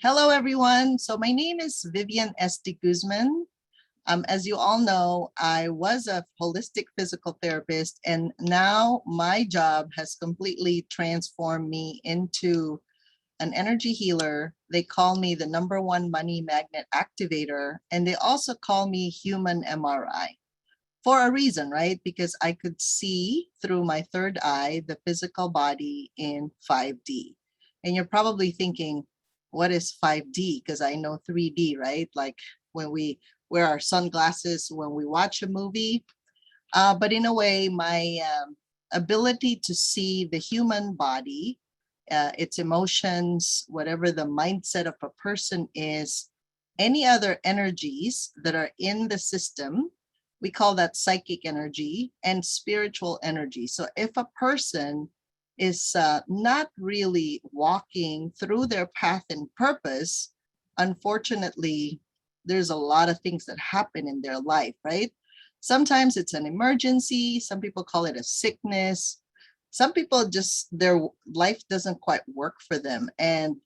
Hello, everyone. So my name is Vivian Esti Guzman. As you all know, I was a holistic physical therapist, and now my job has completely transformed me into an energy healer. They call me the #1 money magnet activator, and they also call me human MRI for a reason, right? Because I could see through my third eye the physical body in 5D. And you're probably thinking, what is 5D? Because I know 3D, right? Like when we wear our sunglasses when we watch a movie. But in a way, my ability to see the human body, its emotions, whatever the mindset of a person is, any other energies that are in the system, we call that psychic energy and spiritual energy. So if a person is not really walking through their path and purpose, unfortunately, there's a lot of things that happen in their life, right? Sometimes it's an emergency. Some people call it a sickness. Some people just, their life doesn't quite work for them. And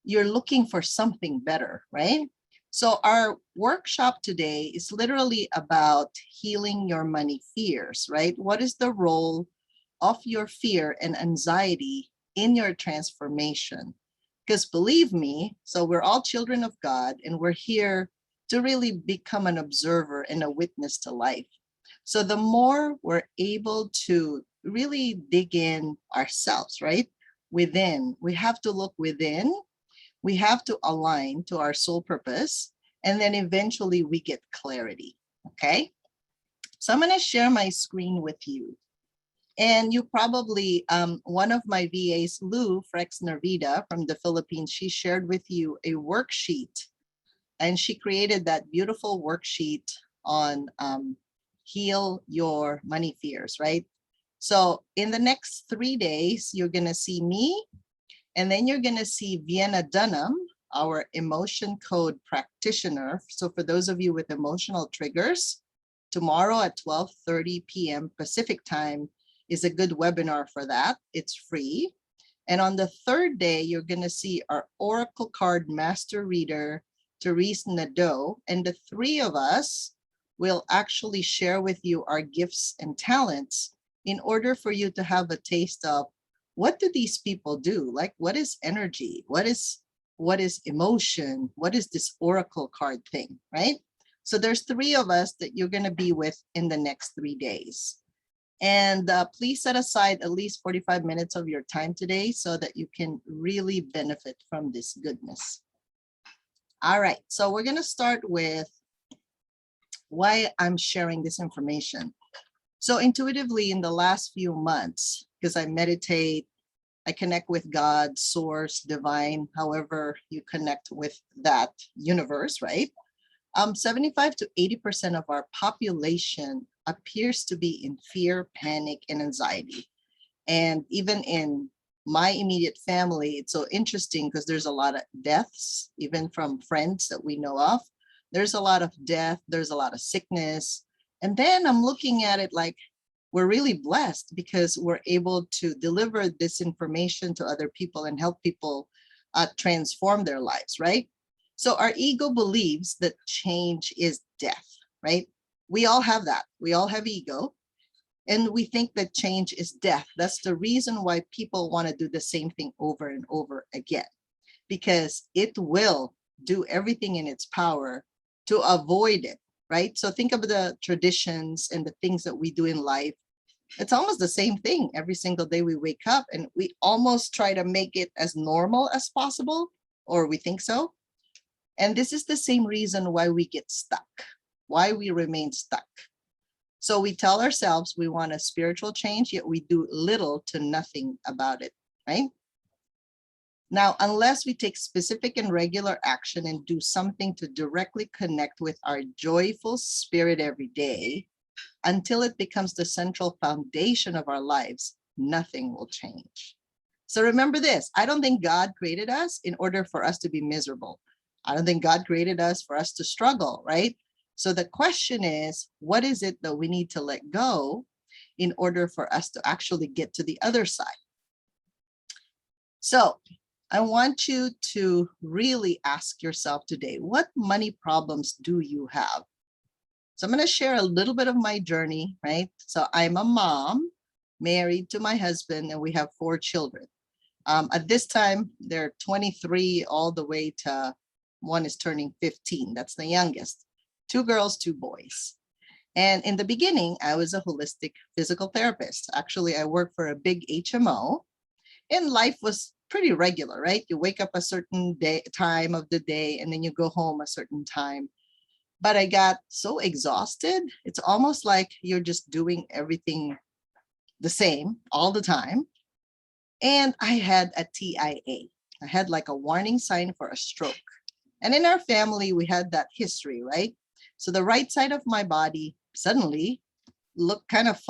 you're looking for something better, right? So our workshop today is literally about healing your money fears, right? What is the role of your fear and anxiety in your transformation? Because believe me, so we're all children of God and we're here to really become an observer and a witness to life. So the more we're able to really dig in ourselves, right? Within, we have to look within, we have to align to our soul purpose, and then eventually we get clarity, okay? So I'm gonna share my screen with you. And you probably, one of my VAs, Lou Frex Nervida from the Philippines, she shared with you a worksheet, and she created that beautiful worksheet on heal your money fears, right? So in the next 3 days, you're gonna see me, and then you're gonna see Vienna Dunham, our emotion code practitioner. So for those of you with emotional triggers, tomorrow at 12:30 p.m. Pacific time is a good webinar for that. It's free. And on the third day, you're gonna see our Oracle card master reader, Therese Nadeau, and the three of us will actually share with you our gifts and talents in order for you to have a taste of what do these people do? Like, what is energy? What is emotion? What is this Oracle card thing, right? So there's three of us that you're going to be with in the next 3 days. And please set aside at least 45 minutes of your time today so that you can really benefit from this goodness. All right, so we're going to start with why I'm sharing this information. So intuitively in the last few months, because I meditate, I connect with God, source, divine, however you connect with that universe, right? 75 to 80% of our population appears to be in fear, panic, and anxiety. And even in my immediate family, it's so interesting because there's a lot of deaths, even from friends that we know of. There's a lot of death, there's a lot of sickness. And then I'm looking at it like, we're really blessed because we're able to deliver this information to other people and help people transform their lives, right? So our ego believes that change is death, right? We all have that. We all have ego. And we think that change is death. That's the reason why people want to do the same thing over and over again, because it will do everything in its power to avoid it, right? So think of the traditions and the things that we do in life. It's almost the same thing every single day we wake up, and we almost try to make it as normal as possible, or we think so. And this is the same reason why we get stuck, why we remain stuck. So we tell ourselves we want a spiritual change, yet we do little to nothing about it, right? Now, unless we take specific and regular action and do something to directly connect with our joyful spirit every day, until it becomes the central foundation of our lives, nothing will change. So remember this, I don't think God created us in order for us to be miserable. I don't think God created us for us to struggle, right? So the question is, what is it that we need to let go in order for us to actually get to the other side? So I want you to really ask yourself today, what money problems do you have? So I'm going to share a little bit of my journey, right? So I'm a mom, married to my husband, and we have 4 children. At this time, they're 23 all the way to one is turning 15. That's the youngest. 2 girls, 2 boys. And in the beginning, I was a holistic physical therapist. Actually, I worked for a big HMO, and life was pretty regular, right? You wake up a certain time of the day, and then you go home a certain time. But I got so exhausted. It's almost like you're just doing everything the same all the time. And I had a TIA. I had like a warning sign for a stroke. And in our family, we had that history, right? So the right side of my body suddenly looked kind of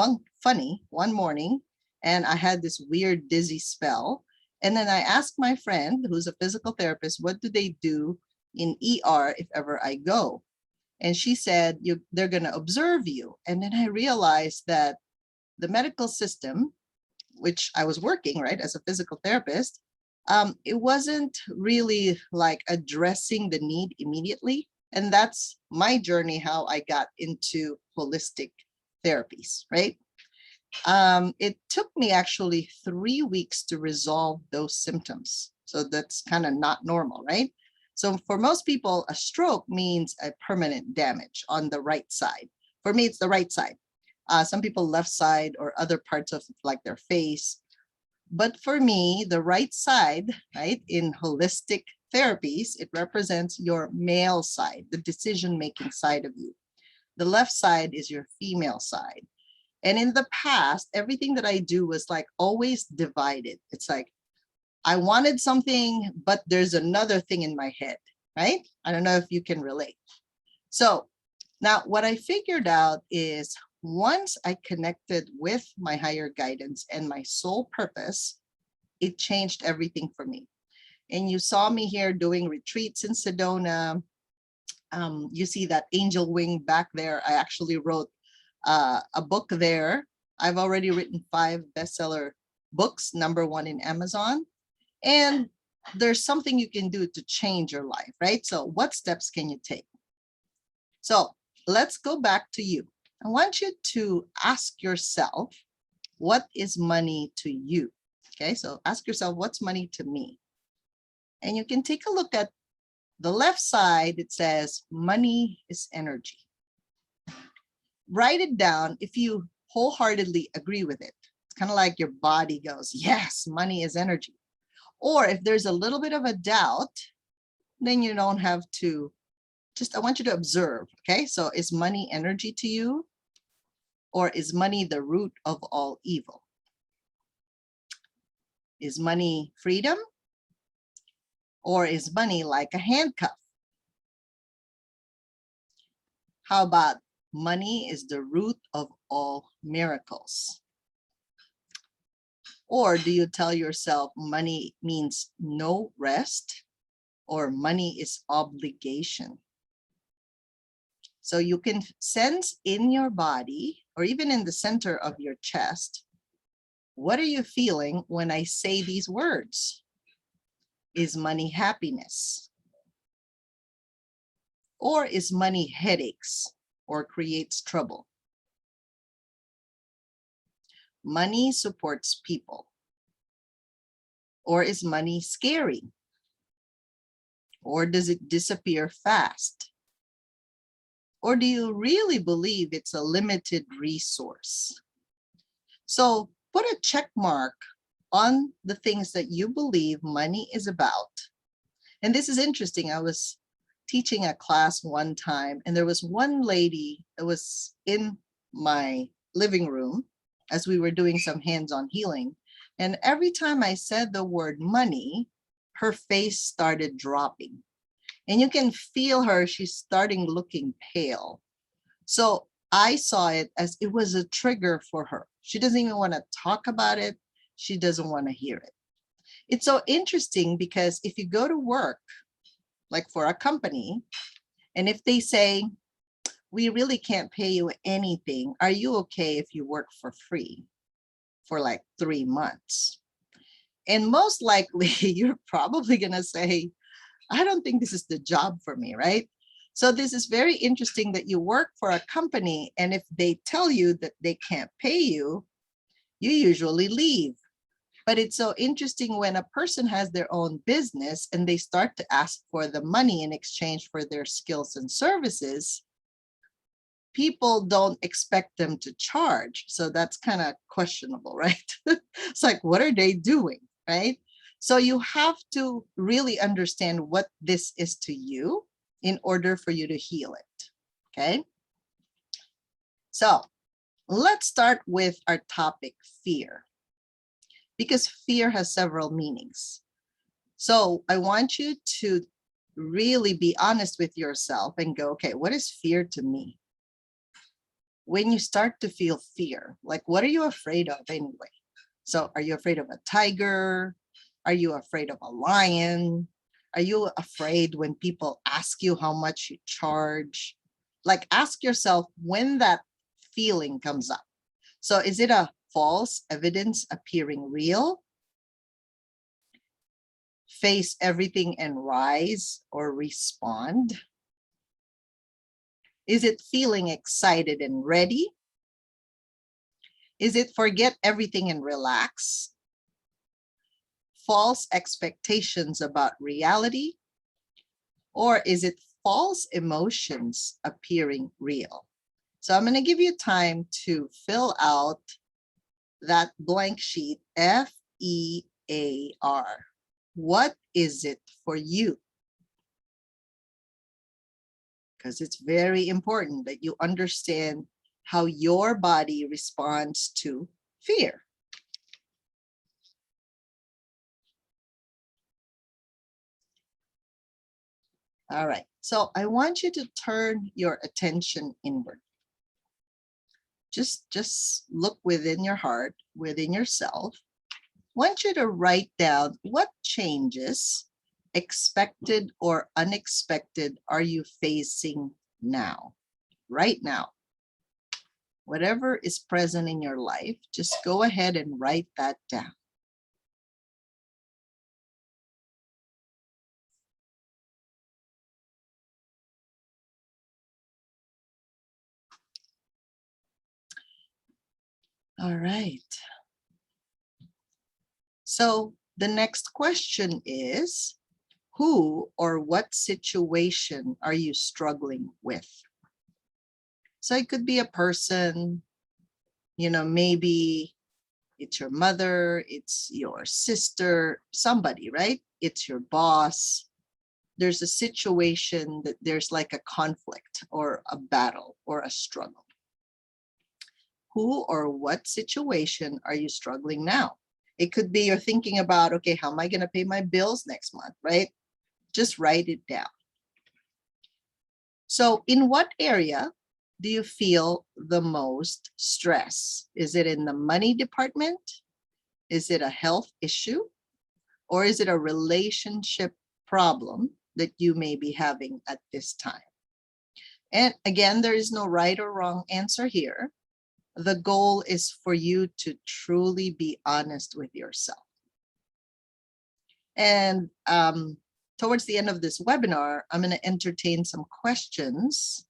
funny one morning. And I had this weird dizzy spell. And then I asked my friend, who's a physical therapist, what do they do in ER if ever I go? And she said, they're going to observe you. And then I realized that the medical system, which I was working, right, as a physical therapist, it wasn't really like addressing the need immediately. And that's my journey, how I got into holistic therapies, right? It took me actually 3 weeks to resolve those symptoms. So that's kind of not normal, right? So for most people, a stroke means a permanent damage on the right side. For me, it's the right side. Some people left side or other parts of like their face. But for me, the right side, right, in holistic therapies, it represents your male side, the decision-making side of you. The left side is your female side. And in the past, everything that I do was like always divided. It's like, I wanted something, but there's another thing in my head, right? I don't know if you can relate. So now what I figured out is once I connected with my higher guidance and my soul purpose, it changed everything for me. And you saw me here doing retreats in Sedona. You see that angel wing back there. I actually wrote a book there. I've already written 5 bestseller books, #1 in Amazon. And there's something you can do to change your life, right? So what steps can you take? So let's go back to you. I want you to ask yourself, what is money to you? Okay, so ask yourself, what's money to me? And you can take a look at the left side. It says money is energy. Write it down if you wholeheartedly agree with it. It's kind of like your body goes, yes, money is energy. Or if there's a little bit of a doubt, then you don't have to, I want you to observe, okay? So is money energy to you? Or is money the root of all evil? Is money freedom? Or is money like a handcuff? How about money is the root of all miracles? Or do you tell yourself money means no rest, or money is obligation? So you can sense in your body, or even in the center of your chest, what are you feeling when I say these words? Is money happiness? Or is money headaches or creates trouble? Money supports people. Or is money scary? Or does it disappear fast? Or do you really believe it's a limited resource? So put a check mark on the things that you believe money is about. And this is interesting. I was teaching a class one time, and there was one lady that was in my living room as we were doing some hands-on healing. And every time I said the word money, her face started dropping. And you can feel her, she's starting looking pale. So I saw it as it was a trigger for her. She doesn't even want to talk about it. She doesn't want to hear it. It's so interesting because if you go to work, like for a company, and if they say, we really can't pay you anything, are you okay if you work for free for like 3 months? And most likely, you're probably going to say, I don't think this is the job for me, right? So this is very interesting that you work for a company, and if they tell you that they can't pay you, you usually leave. But it's so interesting when a person has their own business and they start to ask for the money in exchange for their skills and services, people don't expect them to charge. So that's kind of questionable, right? It's like, what are they doing, right? So you have to really understand what this is to you in order for you to heal it, okay? So let's start with our topic, fear, because fear has several meanings. So I want you to really be honest with yourself and go, okay, what is fear to me? When you start to feel fear, like what are you afraid of anyway? So are you afraid of a tiger? Are you afraid of a lion? Are you afraid when people ask you how much you charge? Like ask yourself when that feeling comes up. So is it a false evidence appearing real? Face everything and rise or respond? Is it feeling excited and ready? Is it forget everything and relax? False expectations about reality? Or is it false emotions appearing real? So I'm going to give you time to fill out that blank sheet, FEAR. What is it for you? Because it's very important that you understand how your body responds to fear. All right, so I want you to turn your attention inward. Just look within your heart, within yourself. I want you to write down what changes, expected or unexpected, are you facing now, right now? Whatever is present in your life, just go ahead and write that down. All right. So the next question is, who or what situation are you struggling with? So it could be a person, maybe it's your mother, it's your sister, somebody, right? It's your boss. There's a situation that there's like a conflict or a battle or a struggle. Who or what situation are you struggling now? It could be you're thinking about, okay, how am I going to pay my bills next month, right? Just write it down. So in what area do you feel the most stress? Is it in the money department? Is it a health issue? Or is it a relationship problem that you may be having at this time? And again, there is no right or wrong answer here. The goal is for you to truly be honest with yourself. And towards the end of this webinar, I'm going to entertain some questions,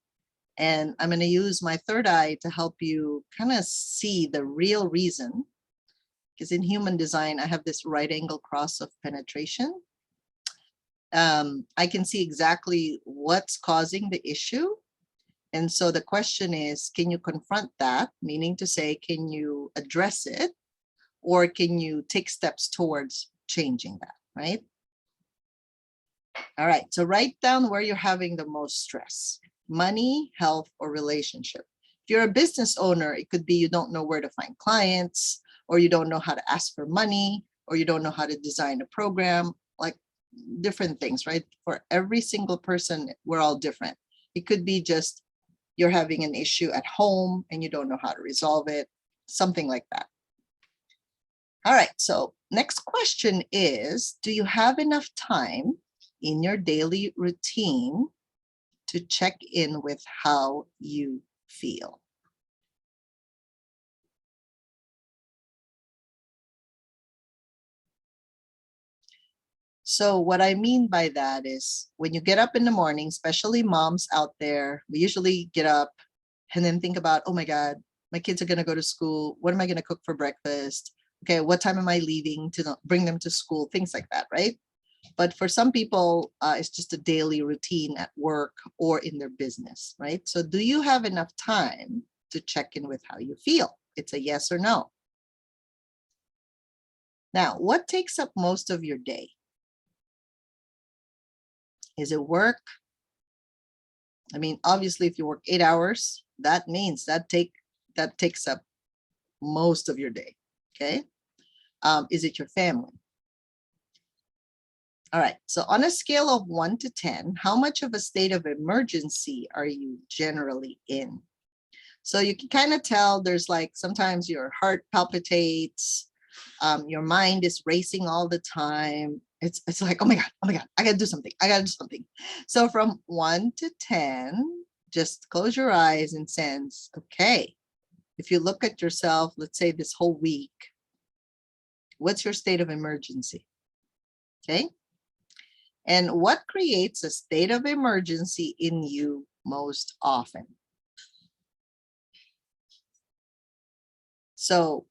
and I'm going to use my third eye to help you kind of see the real reason. Because in human design, I have this right angle cross of penetration. I can see exactly what's causing the issue. And so the question is, can you confront that? Meaning to say, can you address it? Or can you take steps towards changing that, right? All right, so write down where you're having the most stress: money, health, or relationship. If you're a business owner, it could be you don't know where to find clients, or you don't know how to ask for money, or you don't know how to design a program, like different things, right? For every single person, we're all different. It could be just you're having an issue at home and you don't know how to resolve it, something like that. All right, so next question is, do you have enough time in your daily routine to check in with how you feel? So what I mean by that is when you get up in the morning, especially moms out there, we usually get up and then think about, oh my God, my kids are going to go to school. What am I going to cook for breakfast? Okay, what time am I leaving to bring them to school? Things like that, right? But for some people, it's just a daily routine at work or in their business, right? So do you have enough time to check in with how you feel? It's a yes or no. Now, what takes up most of your day? Is it work? I mean, obviously, if you work 8 hours, that means that takes up most of your day. Okay. Is it your family? All right. So on a scale of 1 to 10, how much of a state of emergency are you generally in? So you can kind of tell there's like sometimes your heart palpitates, your mind is racing all the time. It's like, oh my God, I gotta do something. I gotta do something. So from 1 to 10, just close your eyes and sense, okay, if you look at yourself, let's say this whole week, what's your state of emergency? Okay. And what creates a state of emergency in you most often? So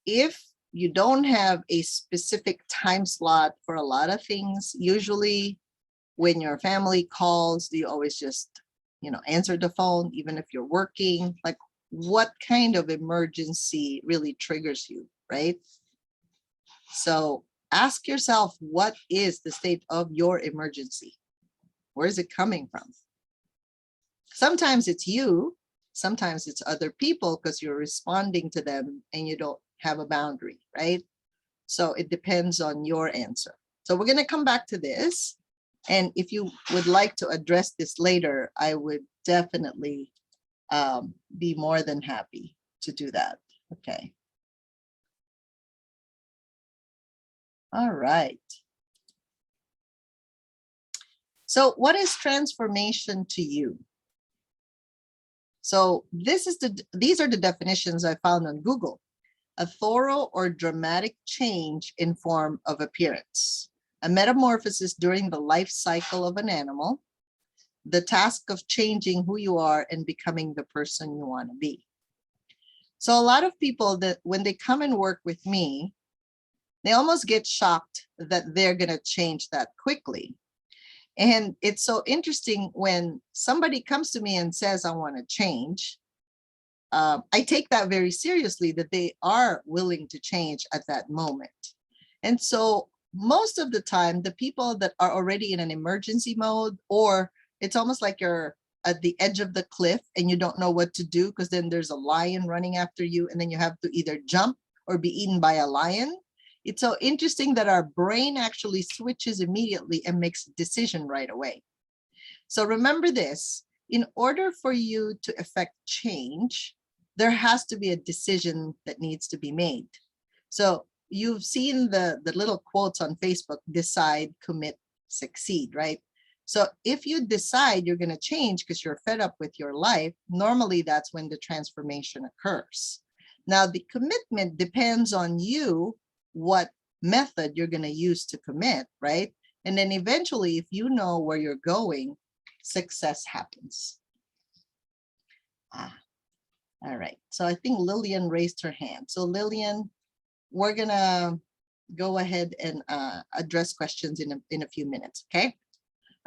if you don't have a specific time slot for a lot of things, usually when your family calls, do you always just, answer the phone, even if you're working? Like, what kind of emergency really triggers you, right? So ask yourself, what is the state of your emergency? Where is it coming from? Sometimes it's you, sometimes it's other people because you're responding to them and you don't have a boundary, right? So it depends on your answer. So we're going to come back to this. And if you would like to address this later, I would definitely be more than happy to do that. Okay. All right. So what is transformation to you? So these are the definitions I found on Google. A thorough or dramatic change in form of appearance, a metamorphosis during the life cycle of an animal, the task of changing who you are and becoming the person you want to be. So a lot of people that when they come and work with me, they almost get shocked that they're going to change that quickly. And it's so interesting when somebody comes to me and says, I want to change. I take that very seriously, that they are willing to change at that moment. And so most of the time, the people that are already in an emergency mode, or it's almost like you're at the edge of the cliff and you don't know what to do because then there's a lion running after you and then you have to either jump or be eaten by a lion. It's so interesting that our brain actually switches immediately and makes a decision right away. So remember this, in order for you to effect change, there has to be a decision that needs to be made. So you've seen the little quotes on Facebook, decide, commit, succeed, right? So if you decide you're going to change because you're fed up with your life, normally that's when the transformation occurs. Now, the commitment depends on you, what method you're going to use to commit, right? And then eventually, if you know where you're going, success happens. All right. So I think Lillian raised her hand. So Lillian, we're going to go ahead and address questions in a few minutes, okay?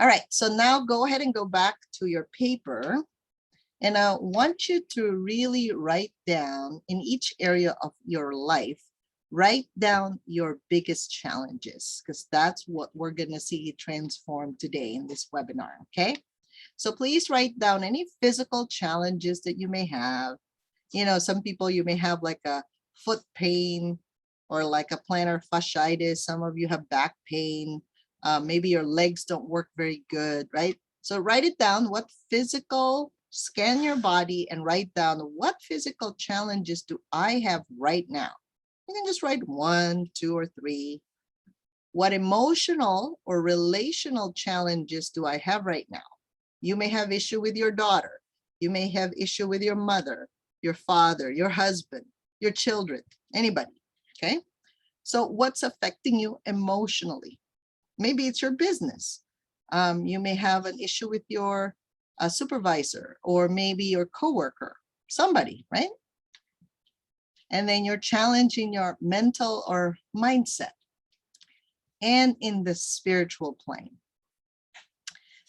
All right. So now go ahead and go back to your paper. And I want you to really write down in each area of your life, write down your biggest challenges, because that's what we're going to see transform today in this webinar, okay? So please write down any physical challenges that you may have. Some people, you may have like a foot pain or like a plantar fasciitis. Some of you have back pain. Maybe your legs don't work very good, right? So write it down. Scan your body and write down what physical challenges do I have right now? You can just write 1, 2, or 3. What emotional or relational challenges do I have right now? You may have issue with your daughter. You may have issue with your mother, your father, your husband, your children, anybody, okay? So what's affecting you emotionally? Maybe it's your business. You may have an issue with your supervisor, or maybe your coworker, somebody, right? And then you're challenging your mental or mindset. And in the spiritual plane.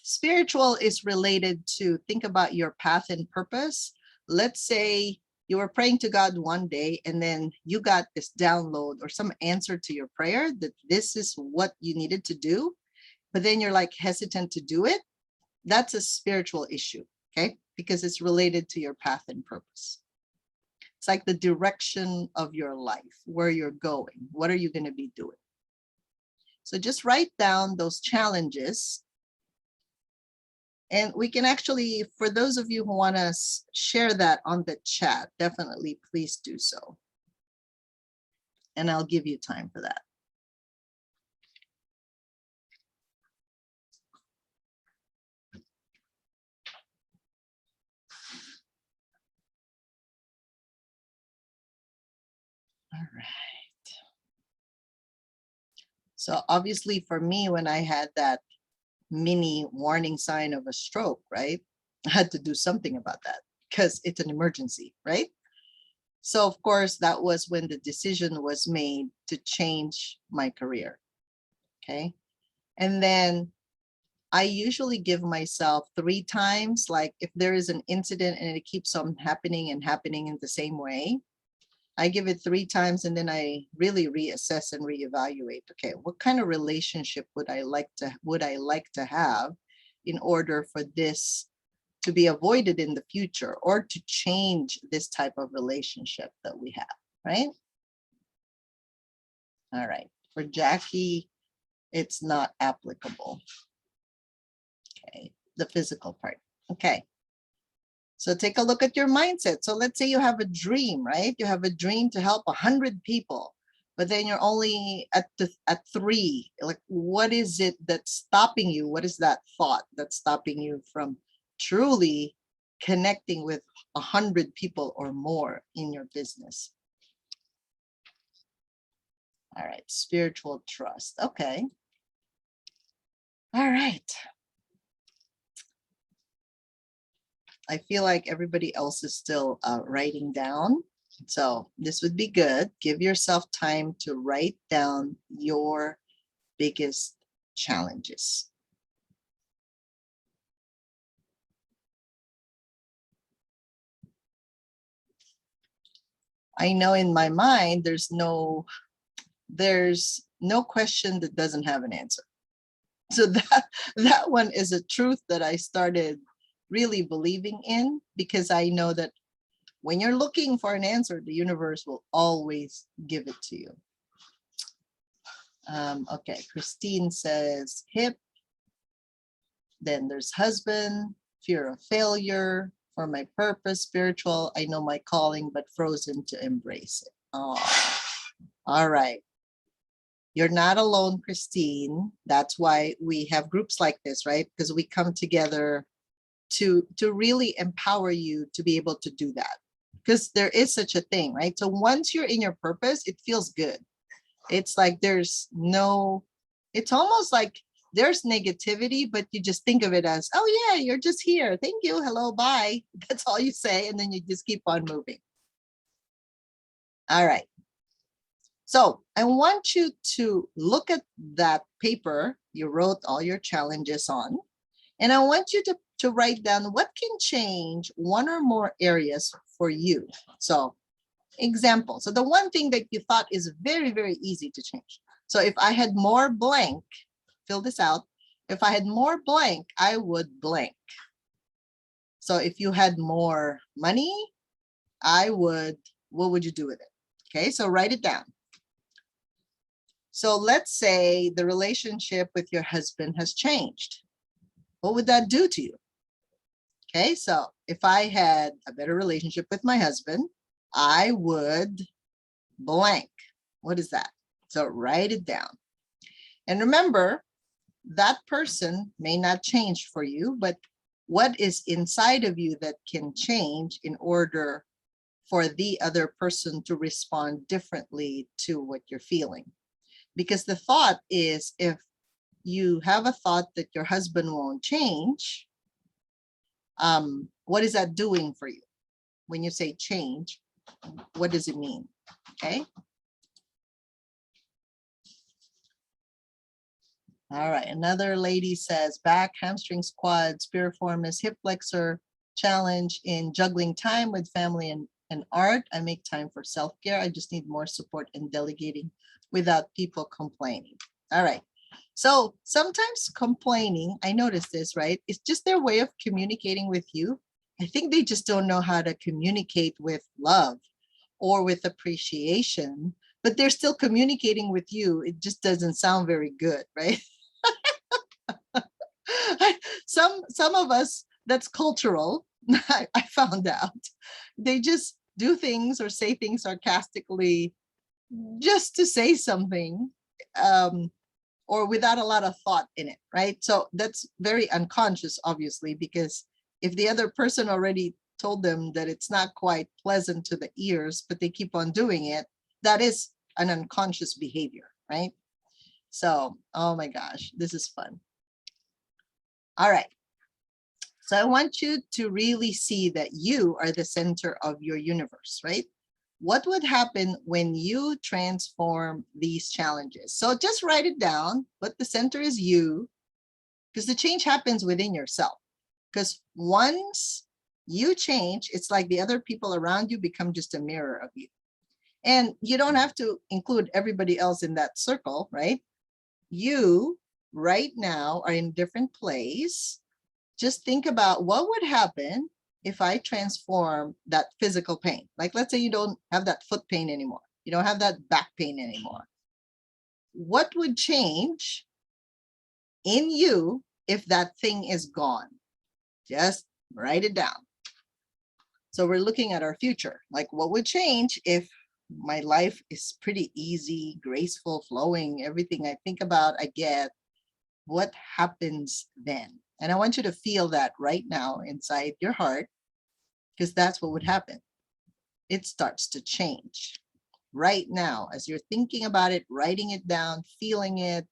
Spiritual is related to think about your path and purpose. Let's say you were praying to God one day and then you got this download or some answer to your prayer that this is what you needed to do, but then you're like hesitant to do it. That's a spiritual issue, okay? Because it's related to your path and purpose. It's like the direction of your life, where you're going. What are you going to be doing? So just write down those challenges. And we can actually, for those of you who want to share that on the chat, definitely please do so. And I'll give you time for that. All right. So obviously for me, when I had that mini warning sign of a stroke, right? I had to do something about that because it's an emergency, right? So of course, that was when the decision was made to change my career, okay? And then I usually give myself 3 times, like if there is an incident and it keeps on happening and happening in the same way, I give it 3 times and then I really reassess and reevaluate. Okay, what kind of relationship would I like to have in order for this to be avoided in the future, or to change this type of relationship that we have, right? All right, for Jackie, it's not applicable. Okay, the physical part. Okay. So take a look at your mindset. So let's say you have a dream, right? You have a dream to help 100 people, but then you're only at 3. Like, what is it that's stopping you? What is that thought that's stopping you from truly connecting with 100 people or more in your business? All right, spiritual trust. Okay. All right. I feel like everybody else is still writing down. So this would be good. Give yourself time to write down your biggest challenges. I know in my mind, there's no question that doesn't have an answer. So that one is a truth that I started really believing in, because I know that when you're looking for an answer, the universe will always give it to you. Okay, Christine says hip. Then there's husband, fear of failure, for my purpose, spiritual, I know my calling, but frozen to embrace it. Oh, all right. You're not alone, Christine. That's why we have groups like this, right? Because we come together to really empower you to be able to do that. Because there is such a thing, right? So once you're in your purpose, it feels good. It's like it's almost like there's negativity, but you just think of it as, oh yeah, you're just here. Thank you. Hello, bye. That's all you say. And then you just keep on moving. All right. So I want you to look at that paper you wrote all your challenges on. And I want you to write down what can change one or more areas for you. So example. So the one thing that you thought is very, very easy to change. So if I had more blank, fill this out. If I had more blank, I would blank. So if you had more money, what would you do with it? Okay, so write it down. So let's say the relationship with your husband has changed. What would that do to you? Okay, so if I had a better relationship with my husband, I would blank. What is that? So write it down. And remember, that person may not change for you, but what is inside of you that can change in order for the other person to respond differently to what you're feeling? Because the thought is, if you have a thought that your husband won't change, what is that doing for you? When you say change, what does it mean? Okay. All right. Another lady says back, hamstrings, quads, piriformis, hip flexor, challenge in juggling time with family and art. I make time for self-care. I just need more support in delegating without people complaining. All right. So sometimes complaining, I noticed this, right? It's just their way of communicating with you. I think they just don't know how to communicate with love or with appreciation, but they're still communicating with you. It just doesn't sound very good, right? Some of us, that's cultural. I found out they just do things or say things sarcastically just to say something, or without a lot of thought in it, right? So that's very unconscious, obviously, because if the other person already told them that it's not quite pleasant to the ears, but they keep on doing it, that is an unconscious behavior, right? So, oh my gosh, this is fun. All right. So I want you to really see that you are the center of your universe, right? What would happen when you transform these challenges? So just write it down, but the center is you, because the change happens within yourself. Because once you change, it's like the other people around you become just a mirror of you. And you don't have to include everybody else in that circle, right? You right now are in a different place. Just think about what would happen if I transform that physical pain. Like, let's say you don't have that foot pain anymore. You don't have that back pain anymore. What would change in you if that thing is gone? Just write it down. So we're looking at our future. Like, what would change if my life is pretty easy, graceful, flowing, everything I think about, I get? What happens then? And I want you to feel that right now inside your heart, because that's what would happen. It starts to change right now as you're thinking about it, writing it down, feeling it,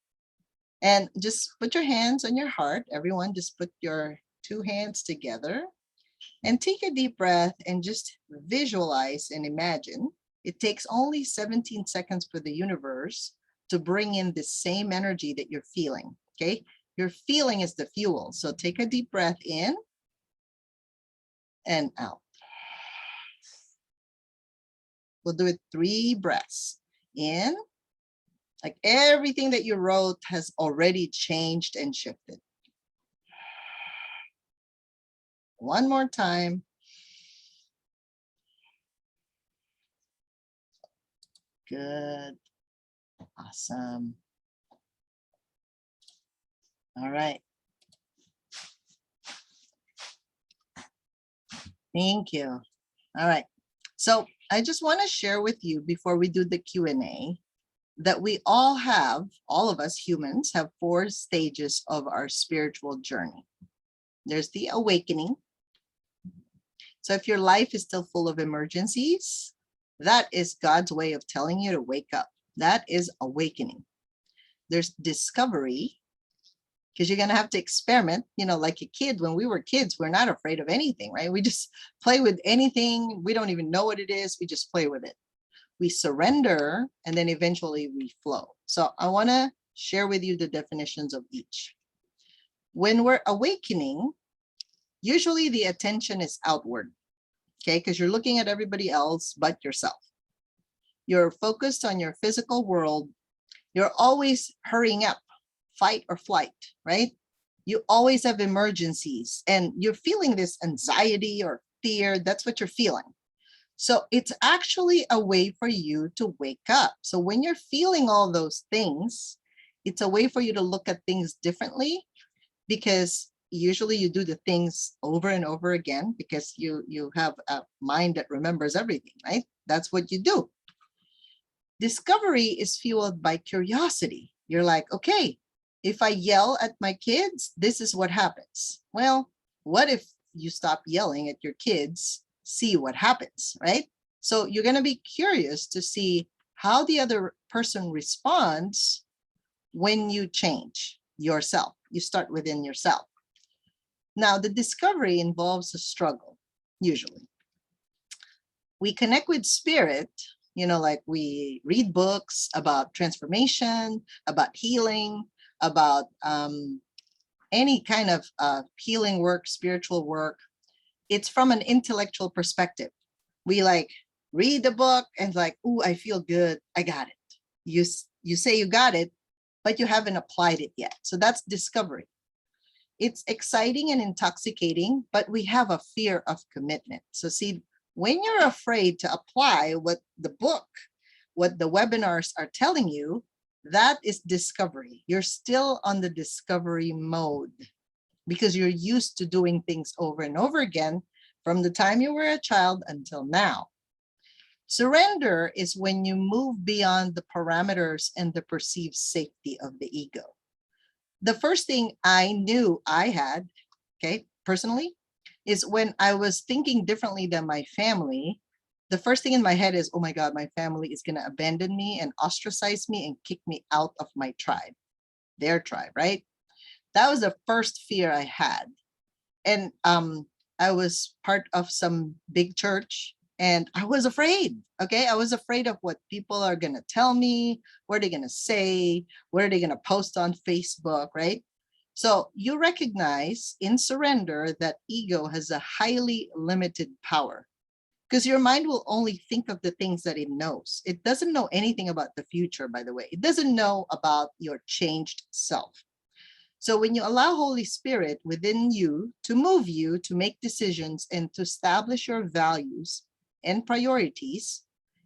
and just put your hands on your heart. Everyone, just put your two hands together and take a deep breath and just visualize and imagine. It takes only 17 seconds for the universe to bring in the same energy that you're feeling. Okay. Your feeling is the fuel. So take a deep breath in and out. We'll do it 3 breaths in. Like everything that you wrote has already changed and shifted. One more time. Good. Awesome. All right. Thank you. All right. So I just want to share with you before we do the Q&A that we all have, all of us humans have 4 stages of our spiritual journey. There's the awakening. So if your life is still full of emergencies, that is God's way of telling you to wake up. That is awakening. There's discovery, because you're going to have to experiment, you know, like a kid. When we were kids, we're not afraid of anything, right? We just play with anything. We don't even know what it is. We just play with it. We surrender, and then eventually we flow. So I want to share with you the definitions of each. When we're awakening, usually the attention is outward, okay? Because you're looking at everybody else but yourself. You're focused on your physical world. You're always hurrying up, fight or flight, right? You always have emergencies and you're feeling this anxiety or fear. That's what you're feeling. So it's actually a way for you to wake up. So when you're feeling all those things, it's a way for you to look at things differently, because usually you do the things over and over again because you have a mind that remembers everything, right? That's what you do. Discovery is fueled by curiosity. You're like, okay, if I yell at my kids, this is what happens. Well, what if you stop yelling at your kids, see what happens, right? So you're going to be curious to see how the other person responds when you change. yourself. You start within yourself. Now, the discovery involves a struggle, usually. We connect with spirit, like we read books about transformation, about healing, about any kind of healing work, spiritual work. It's from an intellectual perspective. We like read the book and like, oh, I feel good. I got it. You say you got it, but you haven't applied it yet. So that's discovery. It's exciting and intoxicating, but we have a fear of commitment. So see, when you're afraid to apply what the book, what the webinars are telling you, that is discovery. You're still on the discovery mode because you're used to doing things over and over again from the time you were a child until now. Surrender is when you move beyond the parameters and the perceived safety of the ego. The first thing I knew I had, personally, is when I was thinking differently than my family, the first thing in my head is, oh my God, my family is going to abandon me and ostracize me and kick me out of my tribe, their tribe, right? That was the first fear I had. And I was part of some big church and I was afraid, I was afraid of what people are going to tell me, what are they going to say, what are they going to post on Facebook, right? So you recognize in surrender that ego has a highly limited power because your mind will only think of the things that it knows. It doesn't know anything about the future, by the way. It doesn't know about your changed self. So when you allow Holy Spirit within you to move you to make decisions and to establish your values and priorities,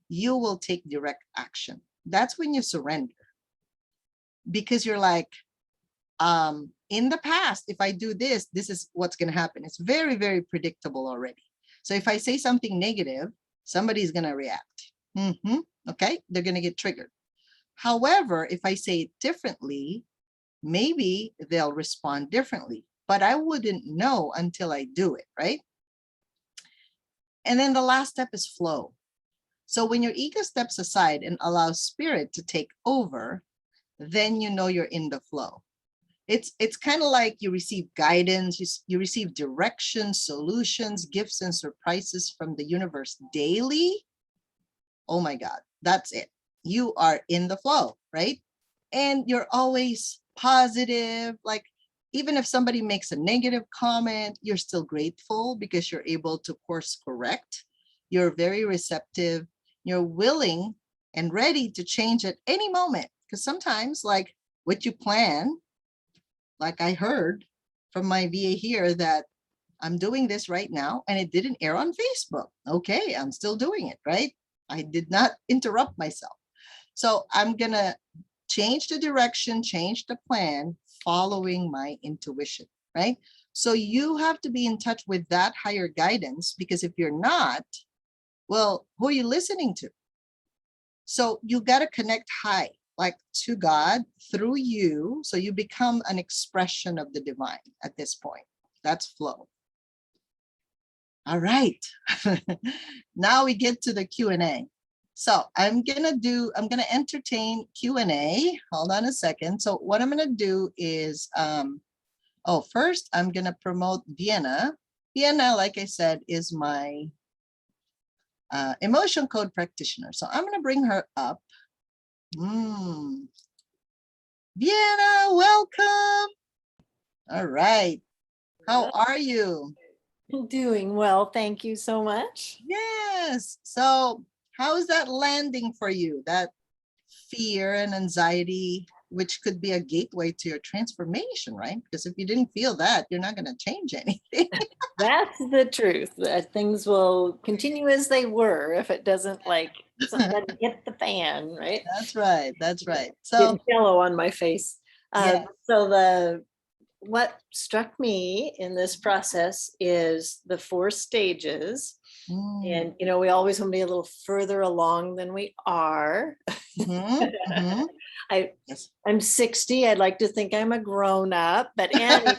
you will take direct action. That's when you surrender. Because you're like, in the past, if I do this, this is what's going to happen. It's very, very predictable already. So if I say something negative, somebody's going to react. Okay, they're going to get triggered. However, if I say it differently, maybe they'll respond differently, but I wouldn't know until I do it, right? And then the last step is flow. So when your ego steps aside and allows spirit to take over, then you know you're in the flow. It's kind of like you receive guidance, you receive directions, solutions, gifts, and surprises from the universe daily. Oh my God, that's it. You are in the flow, right? And you're always positive. Like, even if somebody makes a negative comment, you're still grateful because you're able to course correct. You're very receptive. You're willing and ready to change at any moment. Because sometimes, like what you plan, like I heard from my VA here that I'm doing this right now and it didn't air on Facebook. Okay, I'm still doing it, right? I did not interrupt myself. So I'm going to change the direction, change the plan, following my intuition, right? So you have to be in touch with that higher guidance, because if you're not, well, who are you listening to? So you got to connect high, like to God through you. So you become an expression of the divine at this point. That's flow. All right. Now we get to the Q&A. So I'm going to entertain Q&A. Hold on a second. So what I'm going to do is, first I'm going to promote Vienna. Vienna, like I said, is my emotion code practitioner. So I'm going to bring her up. Vienna, welcome. All right. How are you? Doing well, thank you so much. Yes. So how is that landing for you? That fear and anxiety, which could be a gateway to your transformation, right? Because if you didn't feel that, you're not going to change anything. That's the truth. That things will continue as they were if it doesn't something hit the fan, right? That's right. That's right. Getting So yellow on my face. yeah. So what struck me in this process is the 4 stages. And, we always want to be a little further along than we are. I'm 60. I'd like to think I'm a grown up, but anyway,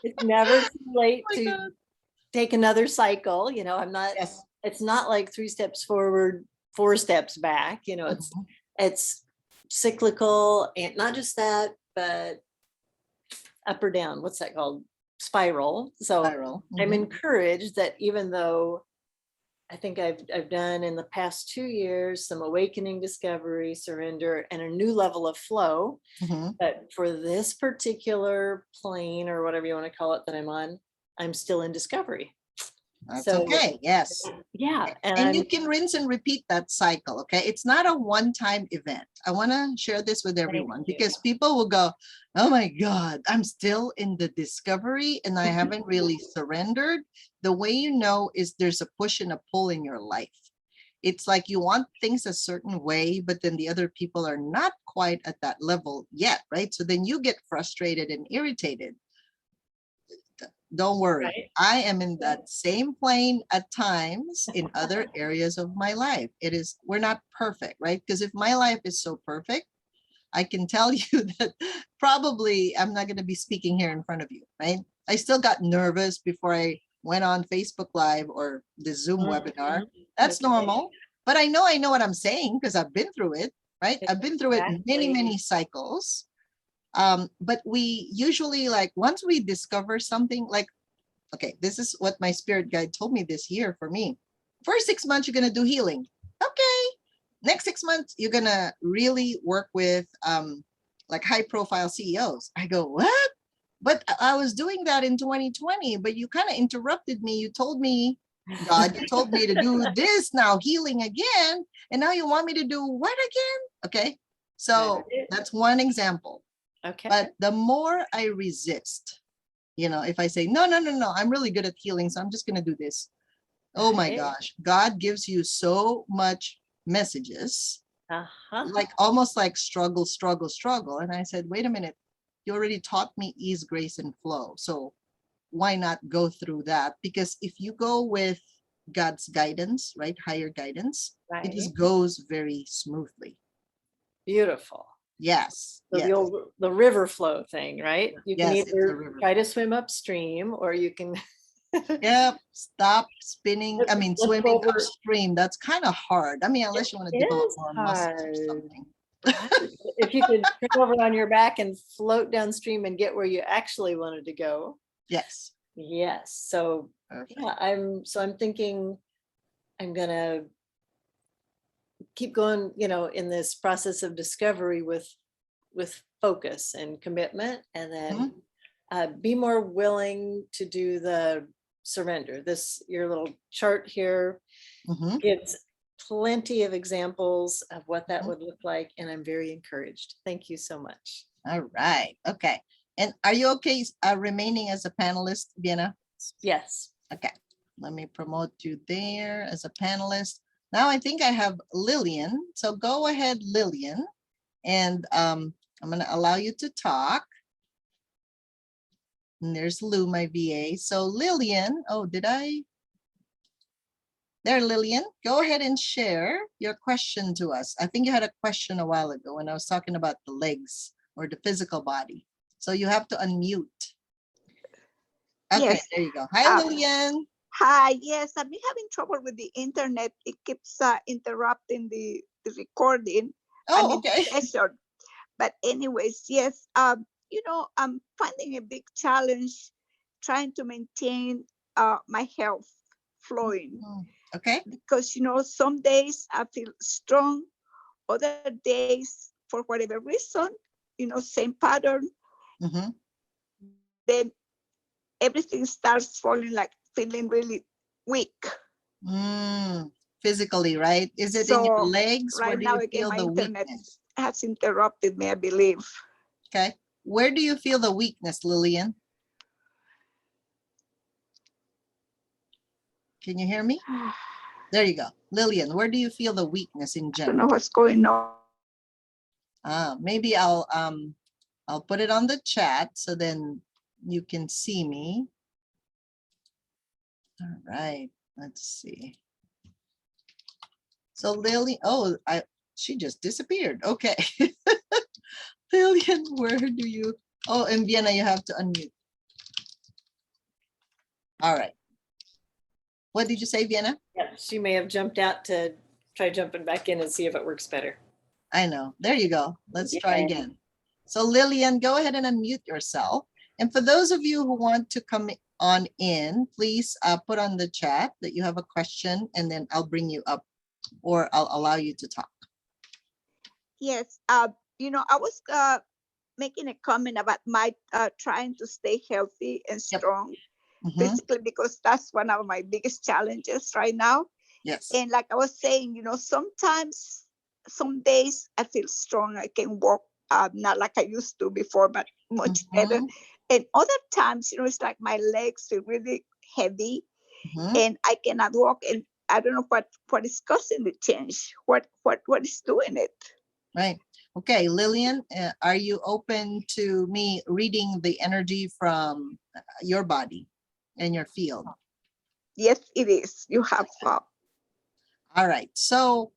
it's never too late to take another cycle. I'm not, it's not like 3 steps forward, 4 steps back, it's cyclical. And not just that, but up or down, what's that called? Spiral. So Spiral. I'm Mhm. encouraged that even though I think I've done in the past 2 years some awakening, discovery, surrender, and a new level of flow. Mhm. But for this particular plane or whatever you want to call it that I'm on, I'm still in discovery. That's So okay. Yes. yeah, and And I'm you can rinse and repeat that cycle. Okay. It's not a one-time event. I want to share this with thank everyone you. because people will go, oh my God, I'm still in the discovery and I haven't really surrendered. The way you know is there's a push and a pull in your life. It's like you want things a certain way, but then the other people are not quite at that level yet, right? So then you get frustrated and irritated. Don't worry. Right. I am in that same plane at times in other areas of my life. We're not perfect, right? Because if my life is so perfect, I can tell you that probably I'm not going to be speaking here in front of you, right? I still got nervous before I went on Facebook Live or the Zoom webinar. Mhm. That's Okay. normal. But I know what I'm saying because I've been through it, right? I've been through it many, Exactly. many cycles. But we usually like once we discover something like, okay, this is what my spirit guide told me this year for me. First 6 months, you're going to do healing. Okay. Next 6 months, you're going to really work with like high profile CEOs. I go, what? But I was doing that in 2020, but you kind of interrupted me. You told me, God, you told me to do this now, healing again. And now you want me to do what again? Okay. So that's one example. Okay. But the more I resist, if I say, no, I'm really good at healing, so I'm just going to do this. Oh my Right. gosh, God gives you so much messages, Uh-huh. like almost like struggle, struggle, struggle. And I said, wait a minute, you already taught me ease, grace, and flow. So why not go through that? Because if you go with God's guidance, right, higher guidance, it Right. just goes very smoothly. Beautiful. Yes. So Yes. the river flow thing, right? You can Yes, it's a either river. try to swim upstream or you can Yep. Stop spinning. I mean, let's go swimming over. upstream. That's kind of hard. I mean, unless you want to It develop is more muscles or hard. something. Right. If you could turn over on your back and float downstream and get where you actually wanted to go. Yes. Yes. So Perfect. yeah, I'm thinking I'm gonna keep going, in this process of discovery with focus and commitment, and then be more willing to do the surrender. Your little chart here Mhm. gives plenty of examples of what that Mhm. would look like, and I'm very encouraged. Thank you so much. All right. Okay. And are you okay remaining as a panelist, Vienna? Yes. Okay. Let me promote you there as a panelist. Now I think I have Lillian. So go ahead, Lillian. And I'm going to allow you to talk. And there's Lou, my VA. So Lillian, there, Lillian, go ahead and share your question to us. I think you had a question a while ago when I was talking about the legs or the physical body. So you have to unmute. Okay, Yes. there you go. Hi, Lillian. Hi, yes, I've been having trouble with the internet. It keeps interrupting the recording. Oh, okay. The session. But anyways, yes, I'm finding a big challenge trying to maintain my health flowing. Okay. Because, some days I feel strong, other days, for whatever reason, same pattern. Mm-hmm. Then everything starts falling, like feeling really weak. Physically, right? Is it in your legs? Right Where do now, you again, feel my the internet weakness? has interrupted me, I believe. Okay. Where do you feel the weakness, Lillian? Can you hear me? There you go. Lillian, where do you feel the weakness in I don't general? know what's going on. Maybe I'll put it on the chat so then you can see me. All right, let's see. So Lillian, she just disappeared. Okay. Lillian, where do you, in Vienna, you have to unmute. All right. What did you say, Vienna? Yeah, she may have jumped out to try jumping back in and see if it works better. I know. There you go. Let's try again. So Lillian, go ahead and unmute yourself. And for those of you who want to come on in, please put on the chat that you have a question, and then I'll bring you up, or I'll allow you to talk. Yes. You know, I was making a comment about my trying to stay healthy and strong, basically because that's one of my biggest challenges right now. Yes. And like I was saying, you know, sometimes, some days I feel strong. I can walk, not like I used to before, but much better. And other times, you know, it's like my legs feel really heavy and I cannot walk. And I don't know what is causing the change. What is doing it? Right. Okay, Lillian, are you open to me reading the energy from your body and your field? Yes, it is. You have. All right. So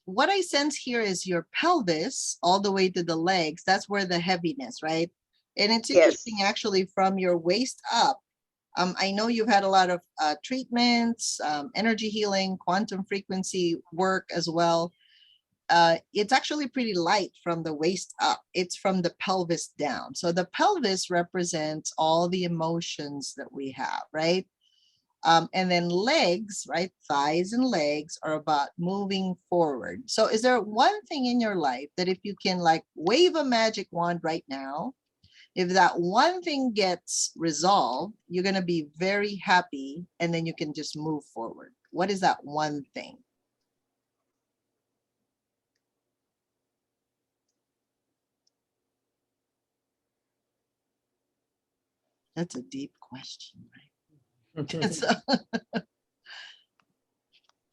what I sense here is your pelvis all the way to the legs. That's where the heaviness, right? And it's interesting, actually, from your waist up. I know you've had a lot of treatments, energy healing, quantum frequency work as well. It's actually pretty light from the waist up. It's from the pelvis down. So the pelvis represents all the emotions that we have, right? And then legs, right? Thighs and legs are about moving forward. So is there one thing in your life that if you can like wave a magic wand right now, if that one thing gets resolved, you're going to be very happy and then you can just move forward? What is that one thing? That's a deep question, right? So,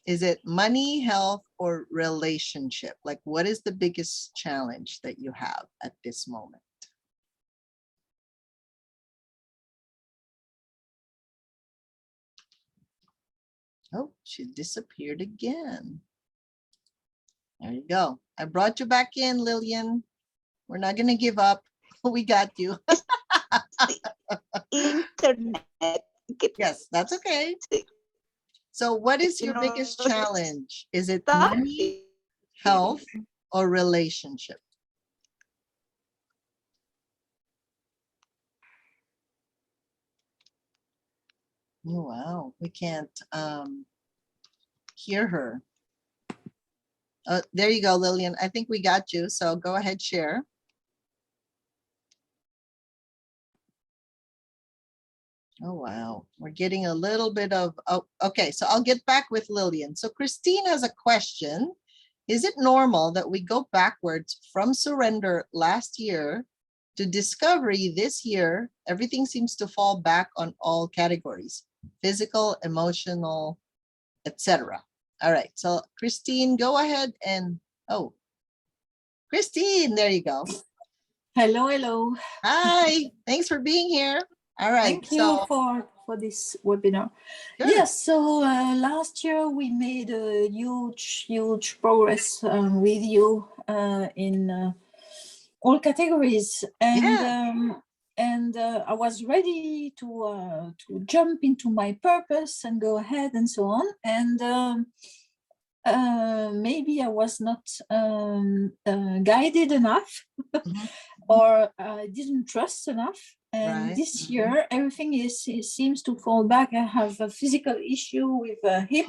is it money, health, or relationship? Like, what is the biggest challenge that you have at this moment? Oh, she disappeared again. There you go. I brought you back in, Lillian. We're not going to give up. We got you. Internet. Yes, that's okay. So what is your biggest challenge? Is it money, health, or relationship? Oh, wow, we can't hear her. There you go, Lillian. I think we got you. So go ahead, share. Oh, wow. We're getting a little bit of, oh, okay. So I'll get back with Lillian. So Christine has a question. Is it normal that we go backwards from surrender last year to discovery this year? Everything seems to fall back on all categories, physical, emotional, etc. All right. So Christine, go ahead and, oh, Christine, there you go. Hello, hello. Hi, thanks for being here. All right. Thank you for this webinar. Sure. Yes, so last year we made a huge progress with you in all categories, and I was ready to jump into my purpose and go ahead and so on. And maybe I was not guided enough, or I didn't trust enough. And this year, everything seems to fall back. I have a physical issue with a hip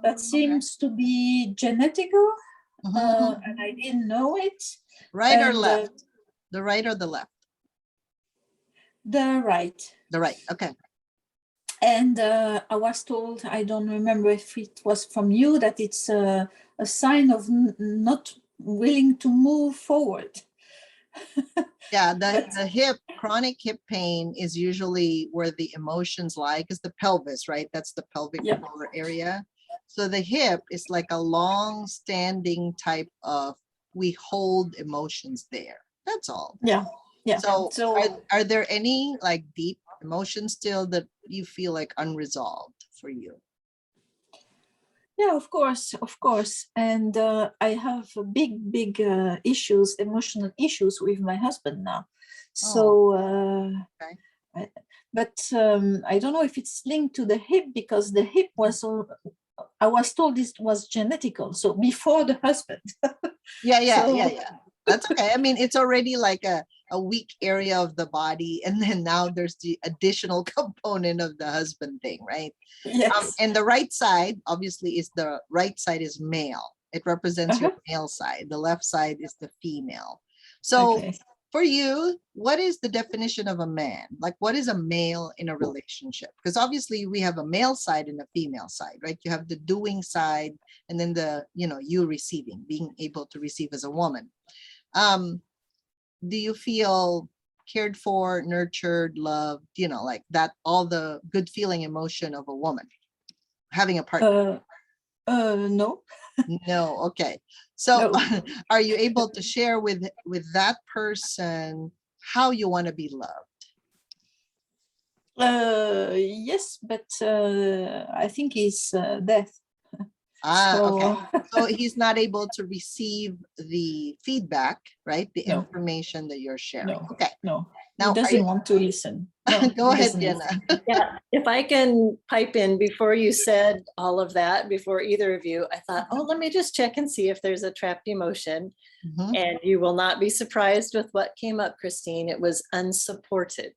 that seems to be genetical, and I didn't know it. Right or left? The right or the left? The right. The right, okay. And I was told, I don't remember if it was from you, that it's a sign of not willing to move forward. Yeah, the hip, chronic hip pain is usually where the emotions lie, because the pelvis, right? That's the pelvic floor area. So the hip is like a long standing type of, we hold emotions there. That's all. Yeah. Yeah. So are there any like deep emotions still that you feel like unresolved for you? Yeah, of course. And I have big issues, emotional issues with my husband now. So, but I don't know if it's linked to the hip, because the hip was, I was told this was genetical. So before the husband. Yeah. That's okay. I mean, it's already like a weak area of the body. And then now there's the additional component of the husband thing, right? Yes. And the right side, obviously, is the right side is male. It represents your male side. The left side is the female. So Okay. for you, what is the definition of a man? Like, what is a male in a relationship? Because obviously we have a male side and a female side, right? You have the doing side and then you receiving, being able to receive as a woman. Do you feel cared for, nurtured, loved, like that, all the good feeling emotion of a woman having a partner? No. No. Okay. So No. are you able to share with that person how you want to be loved? Yes, but I think he's deaf. Okay. So he's not able to receive the feedback, right? The No. information that you're sharing. No. Okay. No. Now, He doesn't want to listen. No, go he ahead, doesn't Diana. listen. Yeah, if I can pipe in before you said all of that, before either of you, I thought, oh, let me just check and see if there's a trapped emotion. Mhm. And you will not be surprised with what came up, Christine. It was unsupported.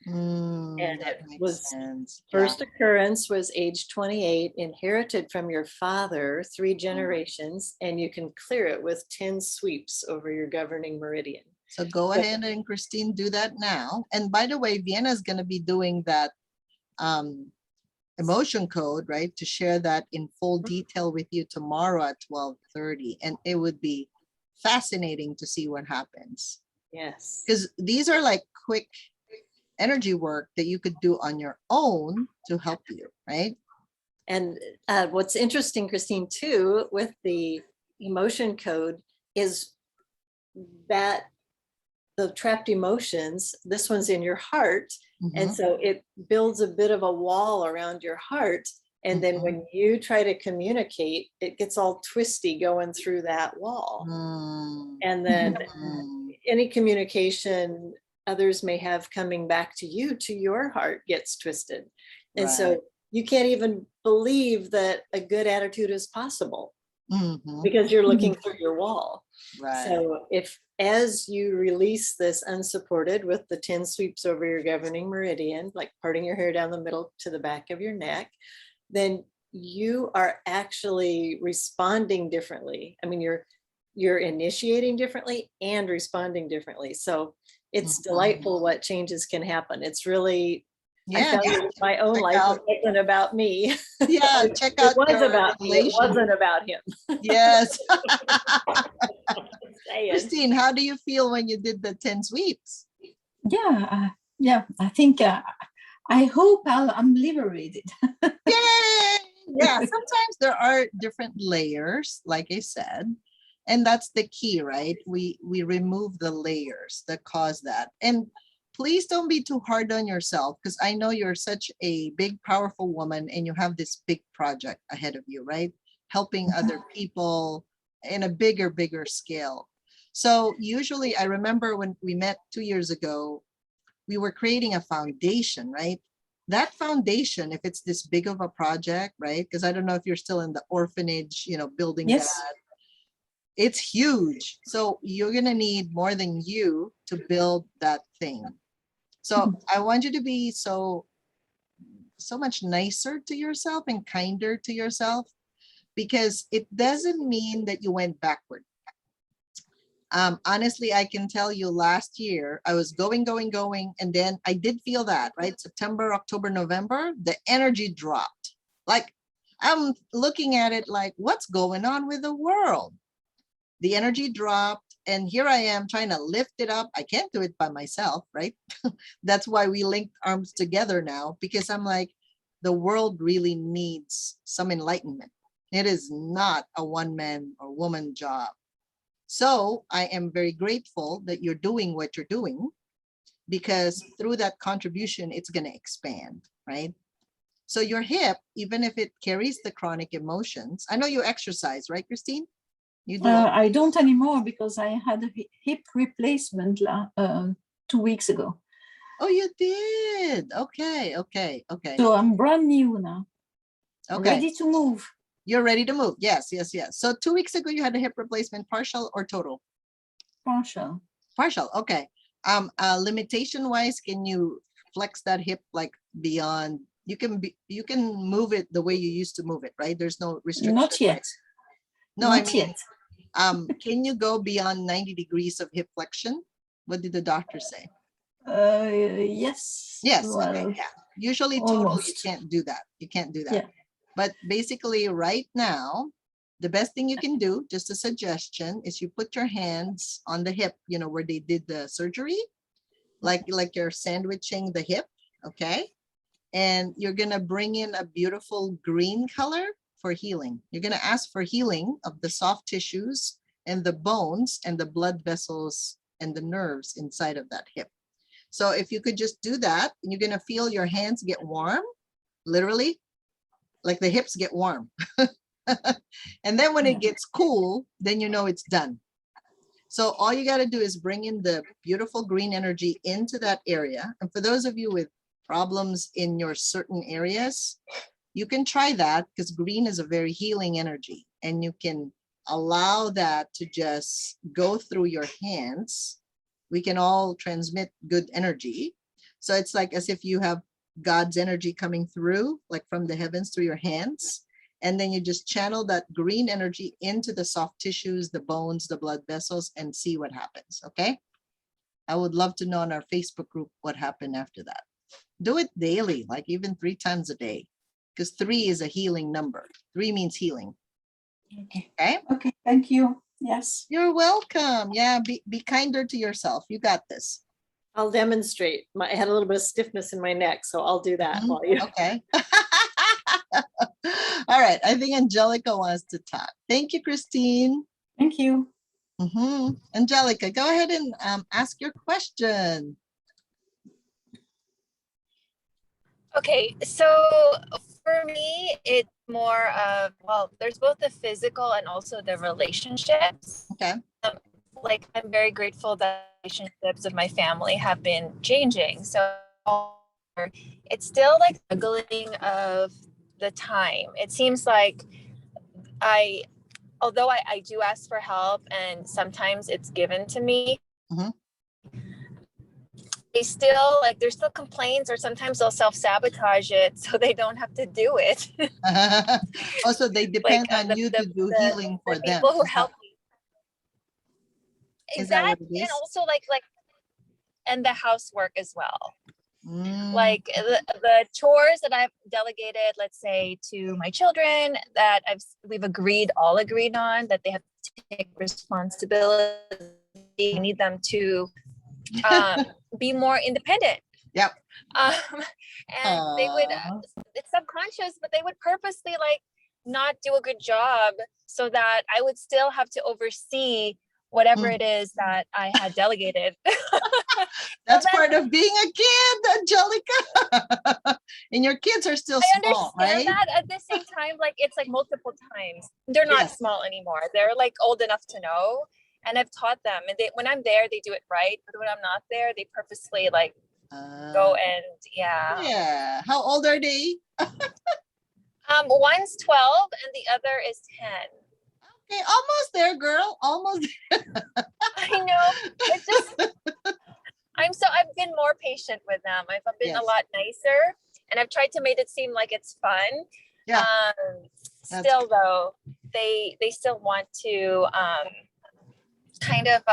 And That it makes was sense. first occurrence was age 28, inherited from your father 3 generations, and you can clear it with 10 sweeps over your governing meridian. So go ahead and Christine, do that now. And by the way, Vienna is going to be doing that emotion code, right? To share that in full detail with you tomorrow at 12:30. And it would be fascinating to see what happens. Yes. Because these are like quick energy work that you could do on your own to help you, right? And what's interesting, Christine, too, with the emotion code is that the trapped emotions, this one's in your heart. And so it builds a bit of a wall around your heart. And then when you try to communicate, it gets all twisty going through that wall. And then any communication others may have coming back to you, to your heart, gets twisted. And so you can't even believe that a good attitude is possible because you're looking through your wall. So if, as you release this unsupported with the 10 sweeps over your governing meridian, like parting your hair down the middle to the back of your neck, then you are actually responding differently. I mean, you're initiating differently and responding differently. So it's delightful what changes can happen. It's really, I found it in my own life. It wasn't about me. Yeah, check out. It was about me. It wasn't about him. Yes. Christine, how do you feel when you did the 10 sweeps? Yeah, I think I hope I'm liberated. Yay! Yeah, sometimes there are different layers, like I said, and that's the key, right? We remove the layers that cause that. And please don't be too hard on yourself, because I know you're such a big, powerful woman and you have this big project ahead of you, right? Helping other people in a bigger scale. So usually I remember when we met 2 years ago, we were creating a foundation, right? That foundation, if it's this big of a project, right? Because I don't know if you're still in the orphanage, building that. It's huge. So you're going to need more than you to build that thing. So I want you to be so much nicer to yourself and kinder to yourself, because it doesn't mean that you went backward. Honestly, I can tell you last year, I was going, and then I did feel that, right? September, October, November, the energy dropped. Like, I'm looking at it like, what's going on with the world? The energy dropped, and here I am trying to lift it up. I can't do it by myself, right? That's why we linked arms together now, because I'm like, the world really needs some enlightenment. It is not a one-man or woman job. So I am very grateful that you're doing what you're doing, because through that contribution, it's going to expand, right? So your hip, even if it carries the chronic emotions, I know you exercise, right, Christine? You do. I don't anymore because I had a hip replacement 2 weeks ago. Oh, you did. Okay. So I'm brand new now. Okay. Ready to move. You're ready to move. Yes. So 2 weeks ago, you had a hip replacement, partial or total? partial. Partial, okay. Limitation wise, can you flex that hip like beyond? You can move it the way you used to move it, right? There's no restriction. Not yet. No, Not I mean, yet. can you go beyond 90 degrees of hip flexion? What did the doctor say? Yes. Yes, Well, okay, yeah. Usually total, you almost. can't do that. You can't do that. Yeah. But basically right now, the best thing you can do, just a suggestion, is you put your hands on the hip, you know, where they did the surgery, like you're sandwiching the hip, okay? And you're gonna bring in a beautiful green color for healing. You're gonna ask for healing of the soft tissues and the bones and the blood vessels and the nerves inside of that hip. So if you could just do that, and you're gonna feel your hands get warm, literally, like the hips get warm. And then when it gets cool, then you know it's done. So all you got to do is bring in the beautiful green energy into that area. And for those of you with problems in your certain areas, you can try that, because green is a very healing energy, and you can allow that to just go through your hands. We can all transmit good energy. So it's like as if you have God's energy coming through, like from the heavens through your hands. And then you just channel that green energy into the soft tissues, the bones, the blood vessels, and see what happens, okay? I would love to know on our Facebook group what happened after that. Do it daily, like even 3 times a day, because 3 is a healing number. 3 means healing. Okay. Okay? Okay, thank you. Yes. You're welcome. Yeah, be kinder to yourself. You got this. I'll demonstrate. I had a little bit of stiffness in my neck, so I'll do that while you. Okay. All right. I think Angelica wants to talk. Thank you, Christine. Thank you. Angelica, go ahead and ask your question. Okay, so for me, it's more of, well, there's both the physical and also the relationships. Okay. Like, I'm very grateful that relationships with my family have been changing. So it's still like struggling of the time. It seems like although I do ask for help and sometimes it's given to me, they still, like, there's still complaints, or sometimes they'll self-sabotage it so they don't have to do it. Also, they depend Like, on you to do healing for them. People who help me. Is that what it And is? also and the housework as well. Like The chores that I've delegated, let's say, to my children, that we've all agreed on, that they have to take responsibility. I need them to be more independent. Yep. And they would, it's subconscious, but they would purposely not do a good job so that I would still have to oversee whatever it is that I had delegated. That's part of being a kid, Angelica. And your kids are still small, right? I understand that. At the same time, it's multiple times. They're not small anymore. They're old enough to know. And I've taught them. And when I'm there, they do it right. But when I'm not there, they purposely go and Yeah. How old are they? One's 12 and the other is 10. Okay, almost there, girl. Almost there. I know. It's just I've been more patient with them. I've been a lot nicer, and I've tried to make it seem like it's fun. Yeah. Still though, they still want to kind of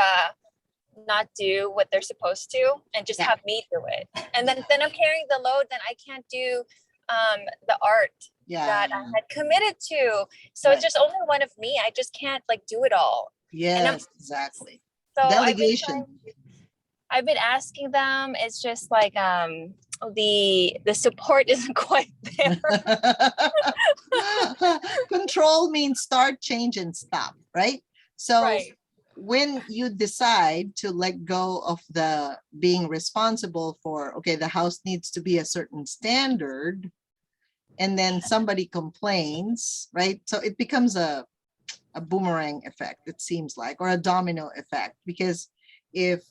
not do what they're supposed to and just have me do it. And then I'm carrying the load, then I can't do the art that I had committed to. So it's just only one of me. I just can't do it all. Yes, exactly. So delegation. I've been asking them. It's just the support isn't quite there. Control means start, change, and stop, right? So when you decide to let go of the being responsible for, okay, the house needs to be a certain standard, and then somebody complains, right? So it becomes a boomerang effect, it seems like, or a domino effect, because if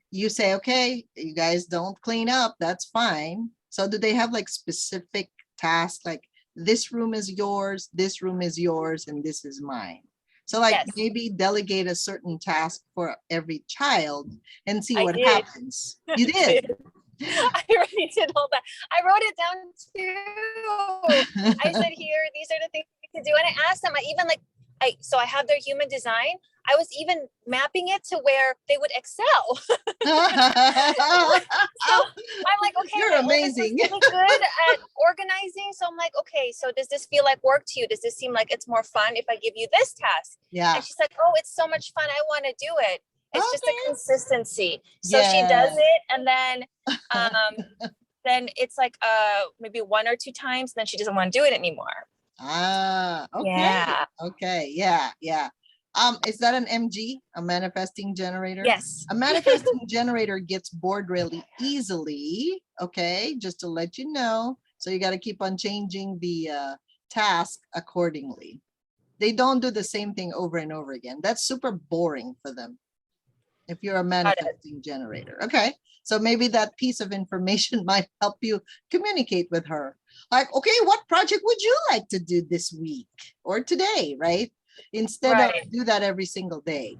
you say, okay, you guys don't clean up, that's fine. So do they have specific tasks, like this room is yours, and this is mine? So like Yes. maybe delegate a certain task for every child and see I what did. happens. You did. I already did all that. I wrote it down too. I said, here, these are the things we can do. And I asked them, so I have their human design. I was even mapping it to where they would excel. So I'm like, okay, You're well, amazing. this is really good at organizing. So I'm like, okay, so does this feel like work to you? Does this seem like it's more fun if I give you this task? Yeah. And she's like, oh, it's so much fun. I want to do it. It's just a Okay. consistency. So she does it, and then it's like maybe 1 or 2 times, then she doesn't want to do it anymore. Okay. Yeah. Okay. Yeah. Yeah. Is that an MG, a manifesting generator? Yes. A manifesting generator gets bored really easily. Okay, just to let you know. So you got to keep on changing the task accordingly. They don't do the same thing over and over again. That's super boring for them. If you're a manifesting generator. Okay. So maybe that piece of information might help you communicate with her. Like, okay, what project would you like to do this week or today, right? Instead of do that every single day.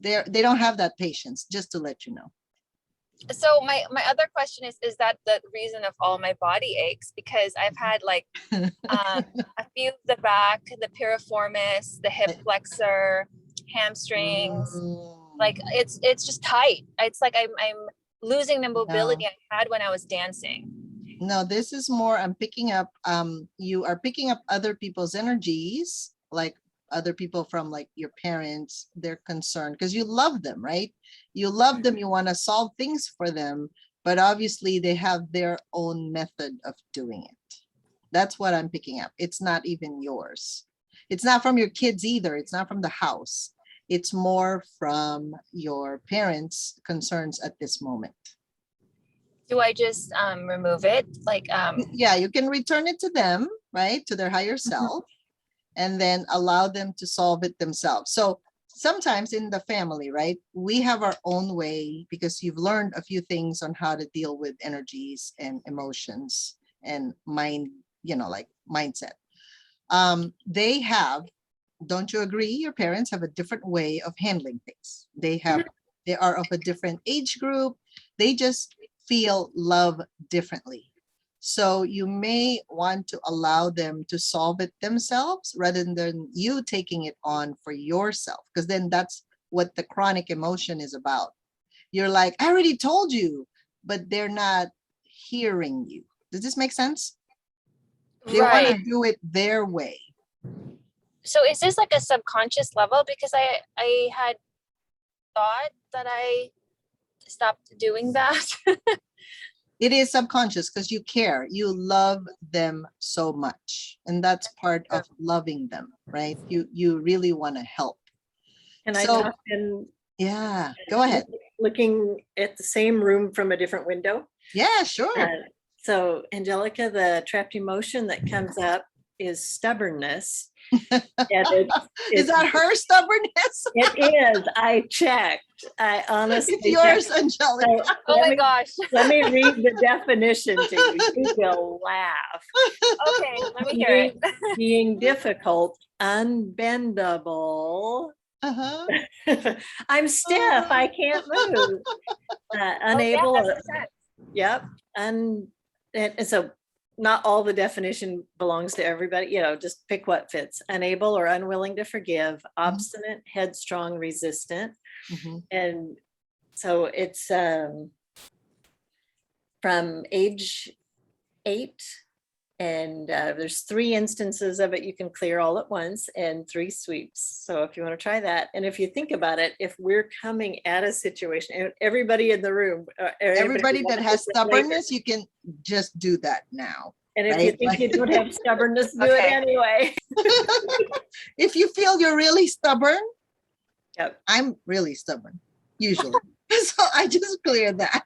They don't have that patience, just to let you know. So my other question is that the reason of all my body aches? Because I've had like a few the back, the piriformis, the hip flexor, hamstrings. Like it's just tight. It's like I'm losing the mobility I had when I was dancing. No, this is more, I'm picking up, you are picking up other people's energies, like other people from like your parents, they're concerned because you love them, right? You love them, you want to solve things for them, but obviously they have their own method of doing it. That's what I'm picking up. It's not even yours. It's not from your kids either. It's not from the house. It's more from your parents' concerns at this moment. Do I just remove it? Like yeah, you can return it to them, right? To their higher self, and then allow them to solve it themselves. So sometimes in the family, right, we have our own way because you've learned a few things on how to deal with energies and emotions and mind, like mindset. They have, don't you agree? Your parents have a different way of handling things. They are of a different age group. They just feel love differently. So you may want to allow them to solve it themselves rather than you taking it on for yourself, because then that's what the chronic emotion is about. You're like, I already told you, but they're not hearing you. Does this make sense? They want to do it their way. So is this like a subconscious level? Because I had thought that I stopped doing that. It is subconscious because you care. You love them so much. And that's part of loving them, right? You really want to help. And I've been go ahead. Looking at the same room from a different window. Yeah, sure. So Angelica, the trapped emotion that comes up is stubbornness. Is that her stubbornnness? It is. I checked. I honestly. It's yours, Angelica. So oh my gosh. Let me read the definition to you. You will laugh. Okay, let me hear it. Being difficult, unbendable. I'm stiff. I can't move. Unable. Yep. And so not all the definition belongs to everybody, just pick what fits. Unable or unwilling to forgive, obstinate, headstrong, resistant. And so it's from age 8, and there's 3 instances of it you can clear all at once and 3 sweeps. So if you want to try that, and if you think about it, if we're coming at a situation, and everybody in the room, everybody that has stubbornness, you can just do that now. And if you think you don't have stubbornness, do it anyway. If you feel you're really stubborn, yep. I'm really stubborn, usually. So I just clear that.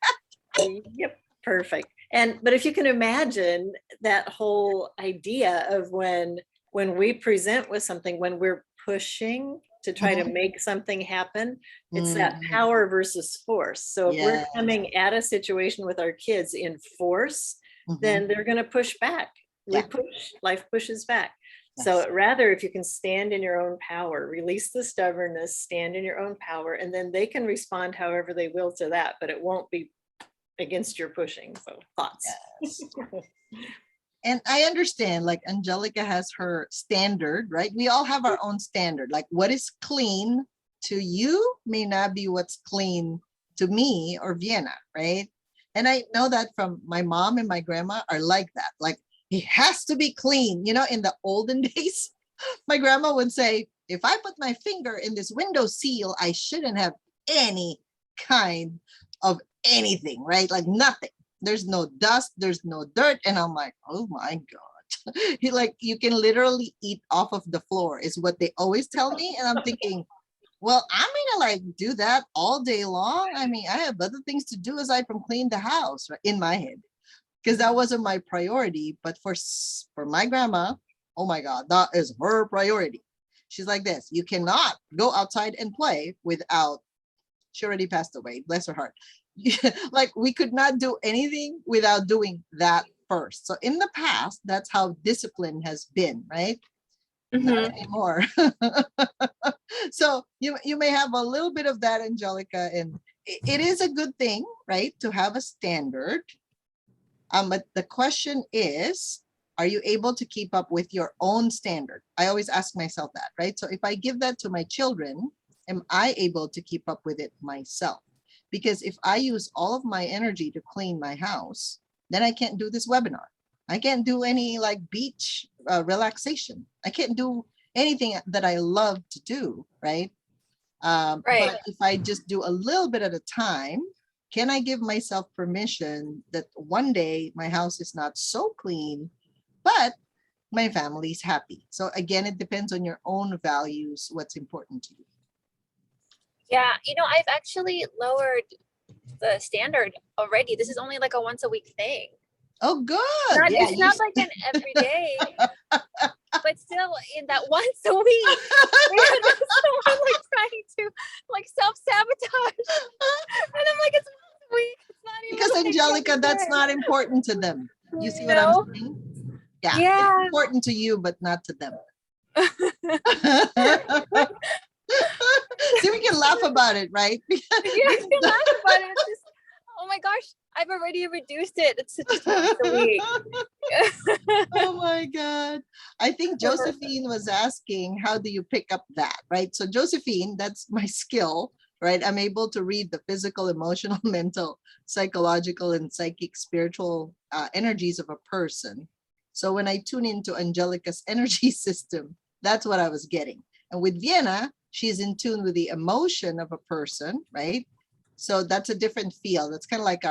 Yep, perfect. But if you can imagine that whole idea of when we present with something, when we're pushing to try to make something happen, it's that power versus force. So if we're coming at a situation with our kids in force, then they're going to push back. We push, life pushes back. So rather, if you can stand in your own power, release the stubbornness, stand in your own power, and then they can respond however they will to that, but it won't be against your pushing. So thoughts. Yes. And I understand, like Angelica has her standard, right? We all have our own standard. Like what is clean to you may not be what's clean to me or Vienna, right? And I know that from my mom and my grandma are like that. Like it has to be clean. You know, in the olden days, my grandma would say, if I put my finger in this window seal, I shouldn't have any kind of anything, right? Like nothing. There's no dust, there's no dirt. And I'm like, oh my God. Like you can literally eat off of the floor is what they always tell me. And I'm thinking, well, I'm gonna like do that all day long. I mean, I have other things to do aside from clean the house, right? In my head, because that wasn't my priority. But for my grandma, oh my God, that is her priority. She's like this, you cannot go outside and play without, she already passed away, bless her heart. Like we could not do anything without doing that first. So in the past, that's how discipline has been, right? Not anymore. So you may have a little bit of that, Angelica, and it is a good thing, right, to have a standard. But the question is, are you able to keep up with your own standard? I always ask myself that, right? So if I give that to my children, am I able to keep up with it myself? Because if I use all of my energy to clean my house, then I can't do this webinar. I can't do any like beach relaxation. I can't do anything that I love to do, right? But if I just do a little bit at a time, can I give myself permission that one day my house is not so clean, but my family's happy? So again, it depends on your own values, what's important to you. Yeah, you know, I've actually lowered the standard already. This is only like a once a week thing. Oh, good. It's not like an everyday, but still in that once a week, someone like trying to like self-sabotage. And I'm like, it's once a week. It's not even because like Angelica, that's not important to them. You see what I'm saying? Yeah. It's important to you, but not to them. See, we can laugh about it, right? Yeah, we can laugh about it. It's just, oh my gosh, I've already reduced it. It's just once a week. Oh my God. I think Josephine was asking, how do you pick up that, right? So Josephine, that's my skill, right? I'm able to read the physical, emotional, mental, psychological, and psychic, spiritual energies of a person. So when I tune into Angelica's energy system, that's what I was getting. And with Vienna, she's in tune with the emotion of a person, right? So that's a different field. That's kind of like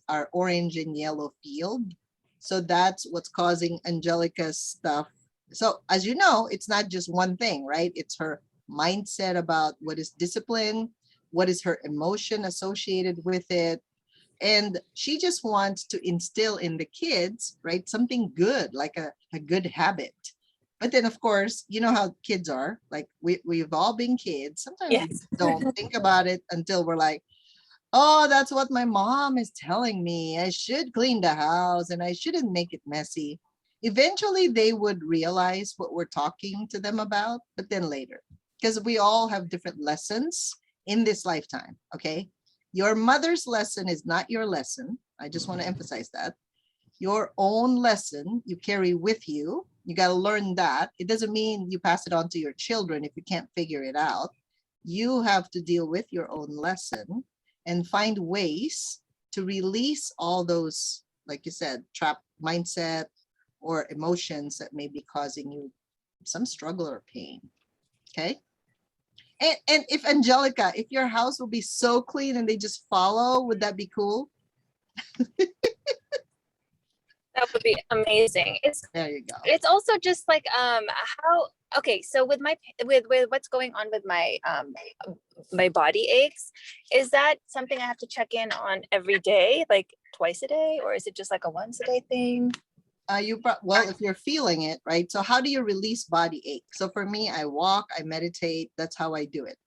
our orange and yellow field. So that's what's causing Angelica's stuff. So as you know, it's not just one thing, right? It's her mindset about what is discipline, what is her emotion associated with it. And she just wants to instill in the kids, right, something good, like a good habit. But then, of course, you know how kids are. Like we've all been kids. Sometimes we don't think about it until we're like, oh, that's what my mom is telling me. I should clean the house and I shouldn't make it messy. Eventually, they would realize what we're talking to them about, but then later, because we all have different lessons in this lifetime, okay? Your mother's lesson is not your lesson. I just want to emphasize that. Your own lesson you carry with you. You got to learn that. It doesn't mean you pass it on to your children if you can't figure it out. You have to deal with your own lesson and find ways to release all those, like you said, trapped mindset or emotions that may be causing you some struggle or pain. Okay. And if Angelica, if your house will be so clean and they just follow, would that be cool? That would be amazing. There you go. It's also just like okay, so with what's going on with my my body aches, is that something I have to check in on every day, like twice a day, or is it just like a once a day thing? Well, if you're feeling it, right? So how do you release body ache? So for me, I walk, I meditate. That's how I do it.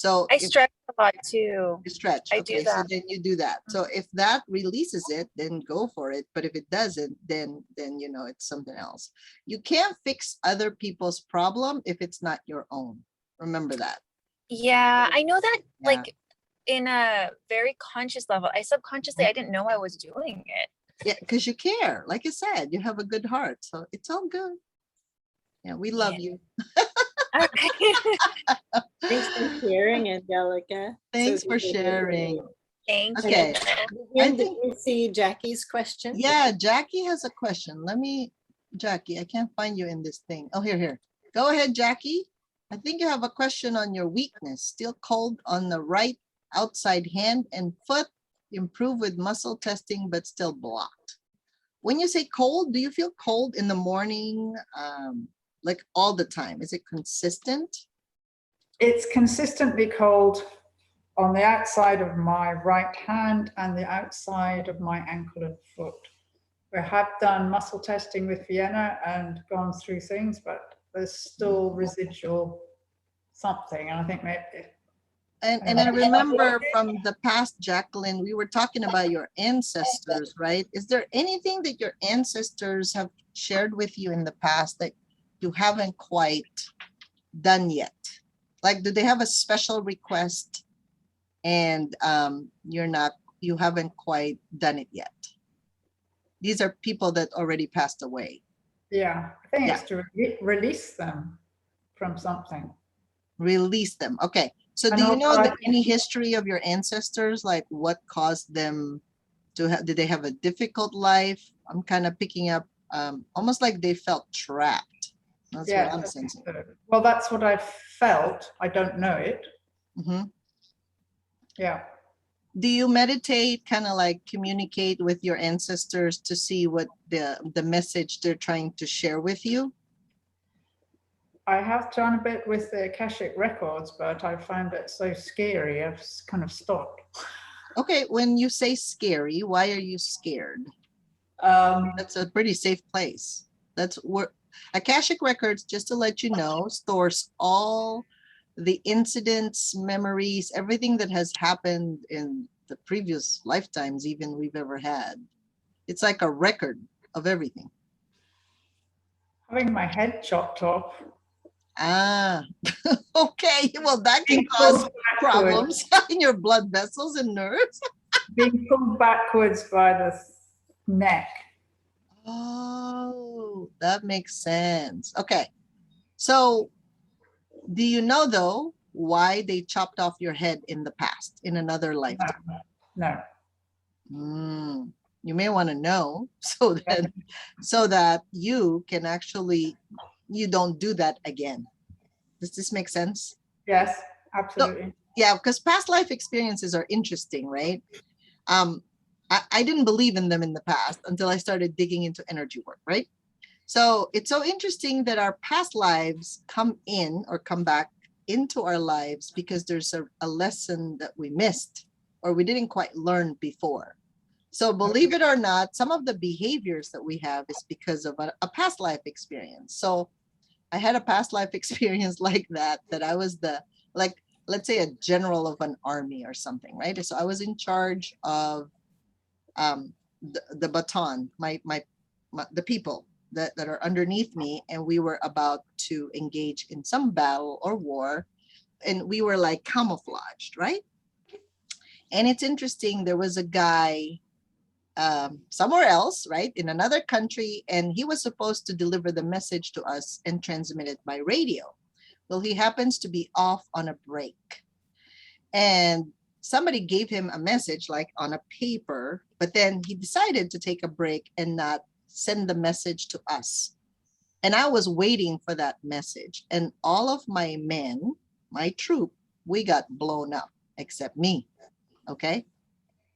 So I stretch a lot too. you stretch. I Okay, do so that. then you do that. So if that releases it, then go for it. But if it doesn't, then you know it's something else. You can't fix other people's problem if it's not your own. Remember that. Yeah, I know that Yeah. like in a very conscious level. I subconsciously I didn't know I was doing it. Yeah, because you care. Like I said, you have a good heart. So it's all good. Yeah, we love you. Okay. Thanks for sharing, Angelica. Thanks So for good to hear from sharing. you. Thank Okay. you. Vivian, I did think- you see Jackie's question? Yeah, Jackie has a question. Jackie, I can't find you in this thing. Oh, here. Go ahead, Jackie. I think you have a question on your weakness. Still cold on the right outside hand and foot. Improve with muscle testing, but still blocked. When you say cold, do you feel cold in the morning, like all the time? Is it consistent? It's consistently cold on the outside of my right hand and the outside of my ankle and foot. We have done muscle testing with Vienna and gone through things, but there's still residual something. And I think maybe. And I remember from the past, Jacqueline, we were talking about your ancestors, right? Is there anything that your ancestors have shared with you in the past that you haven't quite done yet? Like, do they have a special request and you haven't quite done it yet? These are people that already passed away. Yeah, I think it's to release them from something. Release them. Okay. So And do you know also any history of your ancestors? Like what caused them to have, did they have a difficult life? I'm kind of picking up almost like they felt trapped. That's yeah, what I'm sensing. well, that's what I felt. I don't know it. Mhm. Yeah. Do you meditate, kind of like communicate with your ancestors to see what the message they're trying to share with you? I have done a bit with the Akashic records, but I found it so scary, I've kind of stopped. Okay, when you say scary, why are you scared? That's a pretty safe place. That's where Akashic records, just to let you know, stores all the incidents, memories, everything that has happened in the previous lifetimes, even we've ever had. It's like a record of everything. Having my head chopped off. Ah, okay. Well, that can cause problems in your blood vessels and nerves. Being pulled backwards by the neck. Oh, that makes sense. Okay. So do you know though why they chopped off your head in the past, in another lifetime? No. You may want to know so that you can actually, you don't do that again. Does this make sense? Yes, absolutely. So, yeah, because past life experiences are interesting, right? I didn't believe in them in the past until I started digging into energy work, right? So it's so interesting that our past lives come in or come back into our lives because there's a lesson that we missed or we didn't quite learn before. So believe it or not, some of the behaviors that we have is because of a past life experience. So I had a past life experience like that I was let's say a general of an army or something, right? So I was in charge of the baton, the people that are underneath me, and we were about to engage in some battle or war, and we were like camouflaged, right? And it's interesting, there was a guy somewhere else, right, in another country, and he was supposed to deliver the message to us and transmit it by radio. Well, he happens to be off on a break, and somebody gave him a message like on a paper, but then he decided to take a break and not send the message to us. And I was waiting for that message, and all of my men, my troop, we got blown up except me. Okay,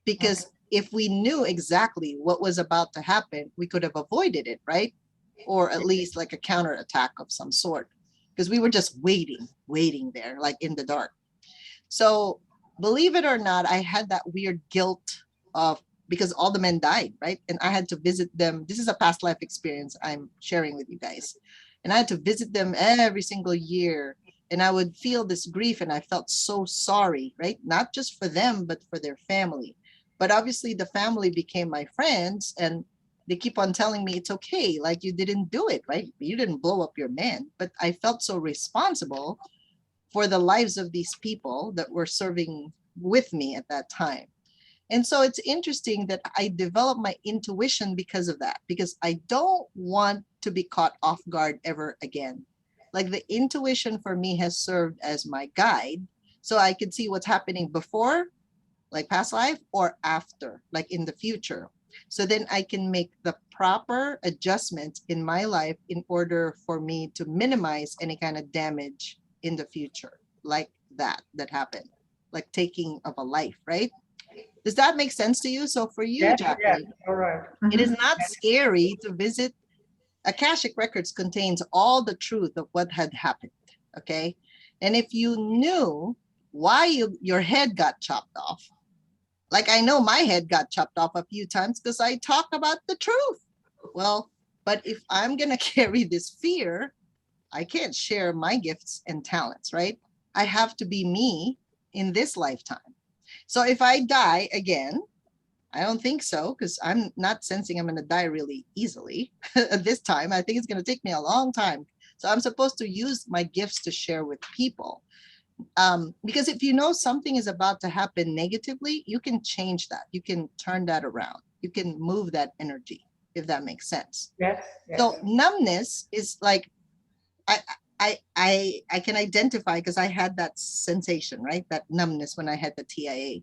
because if we knew exactly what was about to happen, we could have avoided it, right? Or at least like a counterattack of some sort, because we were just waiting there, like in the dark. So believe it or not, I had that weird guilt of, because all the men died, right? And I had to visit them. This is a past life experience I'm sharing with you guys. And I had to visit them every single year. and I would feel this grief, and I felt so sorry, right? Not just for them, but for their family. But obviously the family became my friends, and they keep on telling me it's okay, like you didn't do it, right? You didn't blow up your man. But I felt so responsible for the lives of these people that were serving with me at that time. And so it's interesting that I developed my intuition because of that, because I don't want to be caught off guard ever again. Like the intuition for me has served as my guide, so I could see what's happening before, like past life, or after, like in the future. So then I can make the proper adjustments in my life in order for me to minimize any kind of damage in the future, like that happened, like taking of a life, right? Does that make sense to you? So for you, Yes, Jackie, yes, all right. it is not scary to visit. Akashic Records contains all the truth of what had happened, okay? And if you knew why your head got chopped off, like I know my head got chopped off a few times because I talk about the truth. Well, but if I'm going to carry this fear, I can't share my gifts and talents, right? I have to be me in this lifetime. So if I die again, I don't think so, because I'm not sensing I'm going to die really easily this time. I think it's going to take me a long time. So I'm supposed to use my gifts to share with people. Because if you know something is about to happen negatively, you can change that. You can turn that around. You can move that energy, if that makes sense. Yes, yes. So numbness is like, I can identify because I had that sensation, right? That numbness when I had the TIA.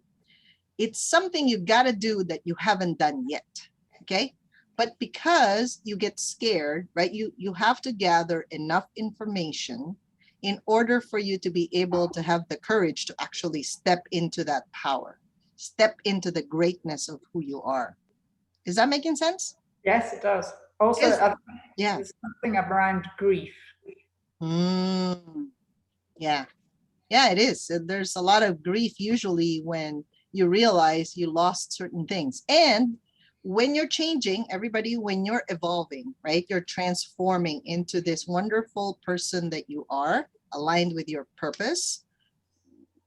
It's something you got to do that you haven't done yet, okay? But because you get scared, right? You have to gather enough information in order for you to be able to have the courage to actually step into that power, step into the greatness of who you are. Is that making sense? Yes, it does. Also, yeah, there's something around grief. Yeah, it is. There's a lot of grief usually when you realize you lost certain things. And when you're changing, everybody, when you're evolving, right, you're transforming into this wonderful person that you are, aligned with your purpose.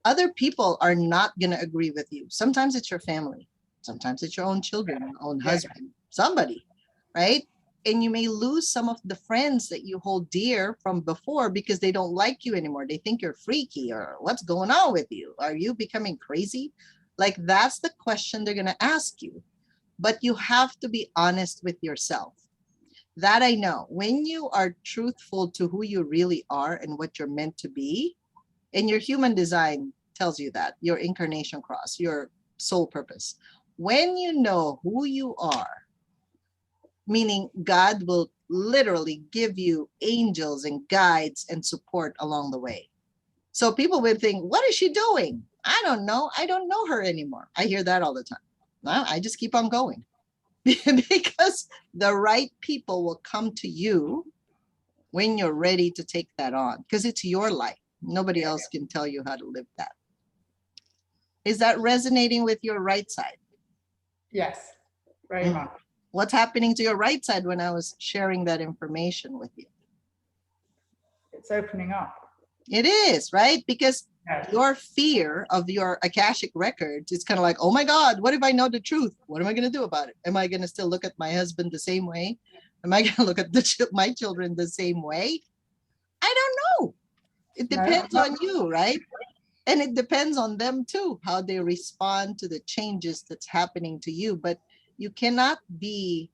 Other people are not going to agree with you. Sometimes it's your family. Sometimes it's your own children, your own husband, somebody, right? And you may lose some of the friends that you hold dear from before because they don't like you anymore. They think you're freaky, or what's going on with you? Are you becoming crazy? Like that's the question they're going to ask you. But you have to be honest with yourself. That I know. When you are truthful to who you really are and what you're meant to be, and your human design tells you that, your incarnation cross, your soul purpose. When you know who you are, meaning God will literally give you angels and guides and support along the way. So people would think, what is she doing? I don't know. I don't know her anymore. I hear that all the time. No, I just keep on going because the right people will come to you when you're ready to take that on, because it's your life. Nobody else can tell you how to live that. Is that resonating with your right side? Yes, very much. What's happening to your right side when I was sharing that information with you? It's opening up. It is, right? Because your fear of your Akashic records is kind of like, oh my God, what if I know the truth? What am I going to do about it? Am I going to still look at my husband the same way? Am I going to look at my children the same way? I don't know. It depends on you, right? And it depends on them too, how they respond to the changes that's happening to you. But you cannot be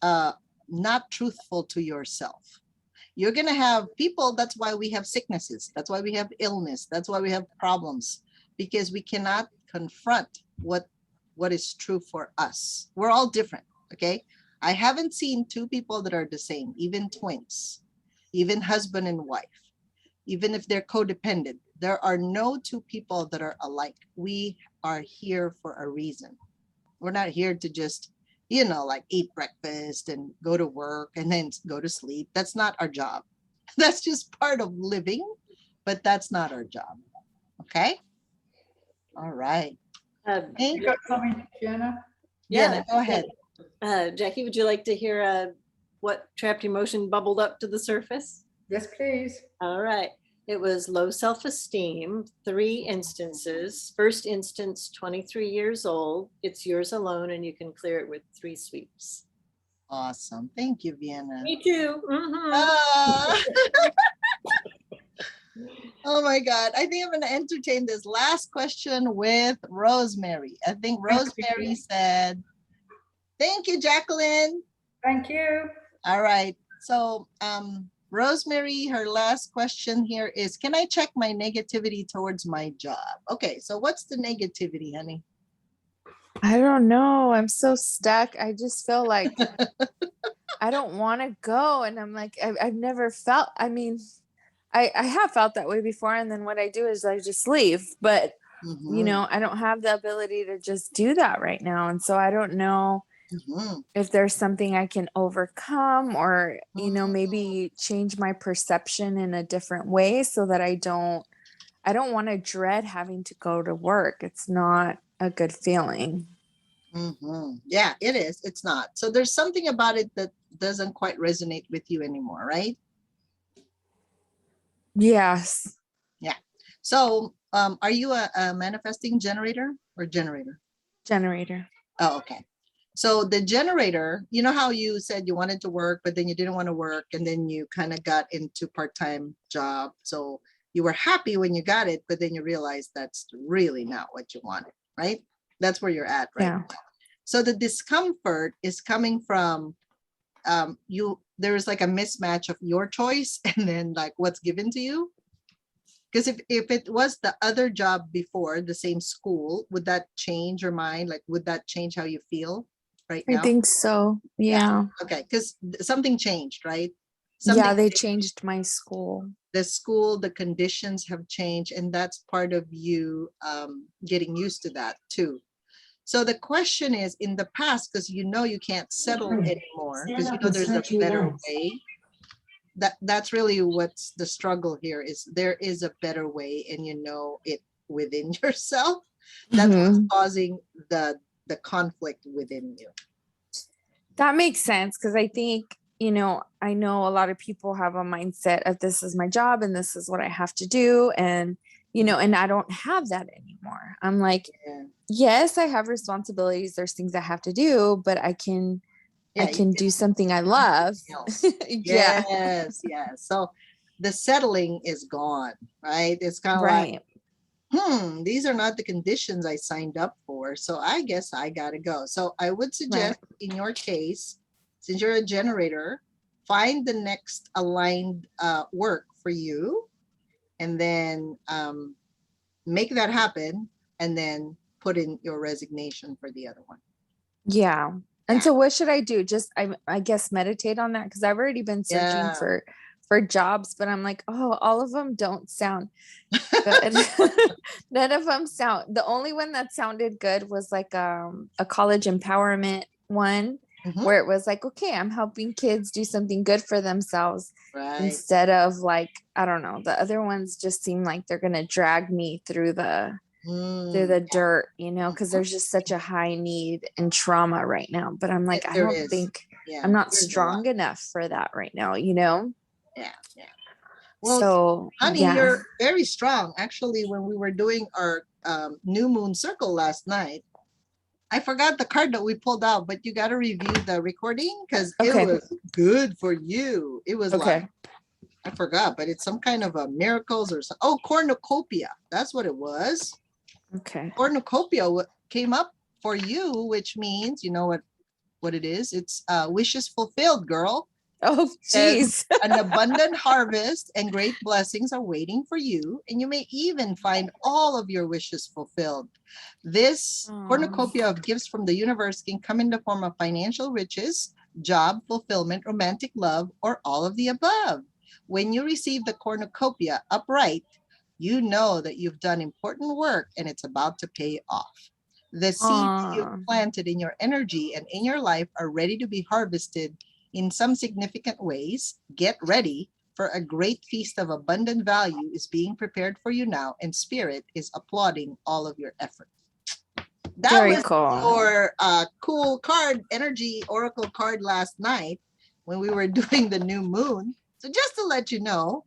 not truthful to yourself. You're going to have people, that's why we have sicknesses. That's why we have illness. That's why we have problems, because we cannot confront what is true for us. We're all different, okay? I haven't seen two people that are the same, even twins, even husband and wife, even if they're codependent. There are no two people that are alike. We are here for a reason. We're not here to just, like eat breakfast and go to work and then go to sleep. That's not our job. That's just part of living, but that's not our job. Okay. All right. You got something, Fiona? Yeah, go ahead. Jackie, would you like to hear what trapped emotion bubbled up to the surface? Yes, please. All right. It was low self-esteem, 3 instances. First instance, 23 years old. It's yours alone, and you can clear it with 3 sweeps. Awesome. Thank you, Vienna. Me too. Ah. Oh my God. I think I'm going to entertain this last question with Rosemary. I think Rosemary said, thank you, Jacqueline. Thank you. All right. So, Rosemary, her last question here is, can I check my negativity towards my job? Okay. So what's the negativity, honey? I don't know. I'm so stuck. I just feel like I don't want to go. And I'm like, I've never felt, I mean, I have felt that way before. And then what I do is I just leave. But, you know, I don't have the ability to just do that right now. And so I don't know if there's something I can overcome or, you know, maybe change my perception in a different way so that I don't want to dread having to go to work. It's not a good feeling. Yeah, it is. It's not. So there's something about it that doesn't quite resonate with you anymore, right? Yes. Yeah. So are you a manifesting generator or generator? Generator. Oh, okay. So the generator, you know how you said you wanted to work, but then you didn't want to work, and then you kind of got into part-time job. So you were happy when you got it, but then you realized that's really not what you wanted, right? That's where you're at, right? Yeah. So the discomfort is coming from there's like a mismatch of your choice and then like what's given to you. Because if it was the other job before, the same school, would that change your mind? Like, would that change how you feel right now? I think so. Yeah. Okay, because something changed, right? Yeah, they changed my school. The school, the conditions have changed, and that's part of you getting used to that too. So the question is, in the past, because you know you can't settle anymore, because you know there's a better way. That's really what's the struggle here, is there is a better way, and you know it within yourself. That's what's causing the conflict within you. That makes sense, because I think, you know, I know a lot of people have a mindset of this is my job and this is what I have to do. And, you know, and I don't have that anymore. I'm like, yes, I have responsibilities. There's things I have to do, but I can do something I love. Yeah. Yes. So the settling is gone, right? It's kind of like, these are not the conditions I signed up for. So I guess I gotta go. So I would suggest in your case, since you're a generator, find the next aligned work for you, and then make that happen, and then put in your resignation for the other one. Yeah. And so what should I do? Just, I guess, meditate on that, because I've already been searching for jobs, but I'm like, oh, all of them don't sound good. None of them sound, the only one that sounded good was like a college empowerment one, where it was like, okay, I'm helping kids do something good for themselves, instead of like, I don't know, the other ones just seem like they're gonna drag me through the dirt, you know, because there's just such a high need and trauma right now. But I'm like, I don't think I'm not strong enough for that right now, you know? Yeah. Well, so honey, you're very strong. Actually, when we were doing our new moon circle last night, I forgot the card that we pulled out, but you got to review the recording, because it was good for you. It was like, I forgot, but it's some kind of a miracles or something. Oh, cornucopia. That's what it was. Okay. Cornucopia came up for you, which means, you know what it is? It's wishes fulfilled, girl. Oh, geez. An abundant harvest and great blessings are waiting for you, and you may even find all of your wishes fulfilled. This cornucopia of gifts from the universe can come in the form of financial riches, job fulfillment, romantic love, or all of the above. When you receive the cornucopia upright, you know that you've done important work and it's about to pay off. The seeds you've planted in your energy and in your life are ready to be harvested in some significant ways. Get ready, for a great feast of abundant value is being prepared for you now, and Spirit is applauding all of your effort. That Very was cool. your cool card, energy oracle card last night when we were doing the new moon. So just to let you know,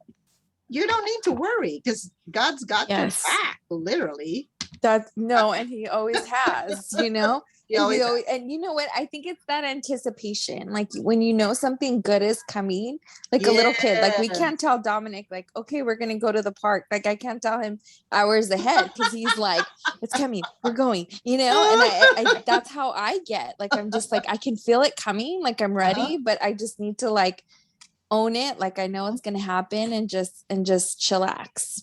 you don't need to worry because God's got your Yes. back, literally. That's no, and he always has, you know. He And always and you know what? I think it's that anticipation. Like when you know something good is coming, like a little kid. Like we Yes. can't tell Dominic, like, okay, we're gonna go to the park. Like I can't tell him hours ahead because he's like, it's coming, we're going, you know. And I that's how I get. Like I'm just like I can feel it coming, like I'm ready, but I just need to like own it, like I know it's gonna happen, and just chillax.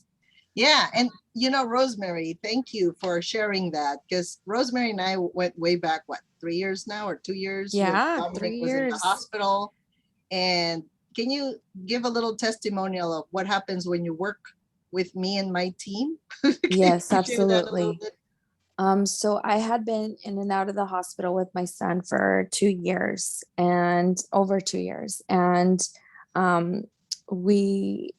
Yeah, and you know, Rosemary, thank you for sharing that because Rosemary and I went way back, what, 3 years now or 2 years? when Yeah, Dominic 3 was in the years. hospital. And can you give a little testimonial of what happens when you work with me and my team? Can Yes, you share that a little absolutely. bit? So I had been in and out of the hospital with my son for 2 years and over 2 years. And we,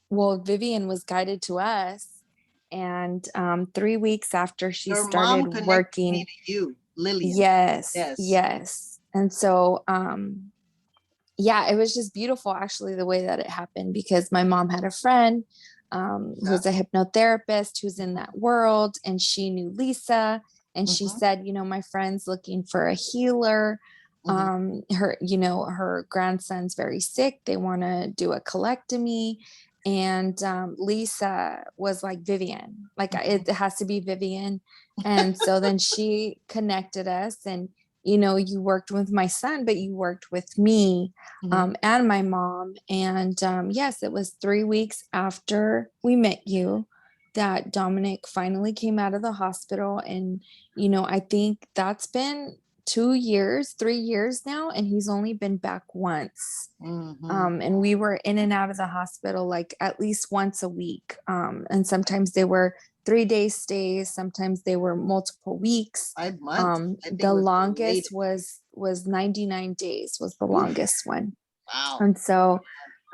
well, Vivian was guided to us. And 3 weeks after she Your mom started connected working, me to you, Lillian. yes, Yes. yes. And so, yeah, it was just beautiful actually the way that it happened because my mom had a friend who's a hypnotherapist who's in that world, and she knew Lisa, and she said, you know, my friend's looking for a healer. Her, you know, her grandson's very sick. They want to do a colectomy. And Lisa was like, Vivian, like it has to be Vivian. And so then she connected us, and you know, you worked with my son, but you worked with me and my mom. And yes, it was 3 weeks after we met you that Dominic finally came out of the hospital. And, you know, I think that's been 2 years, 3 years now, and he's only been back once. And we were in and out of the hospital like at least once a week. And sometimes they were 3-day stays, sometimes they were multiple weeks. 5 months. I think The was longest latest. was 99 days was the longest one. Wow. And so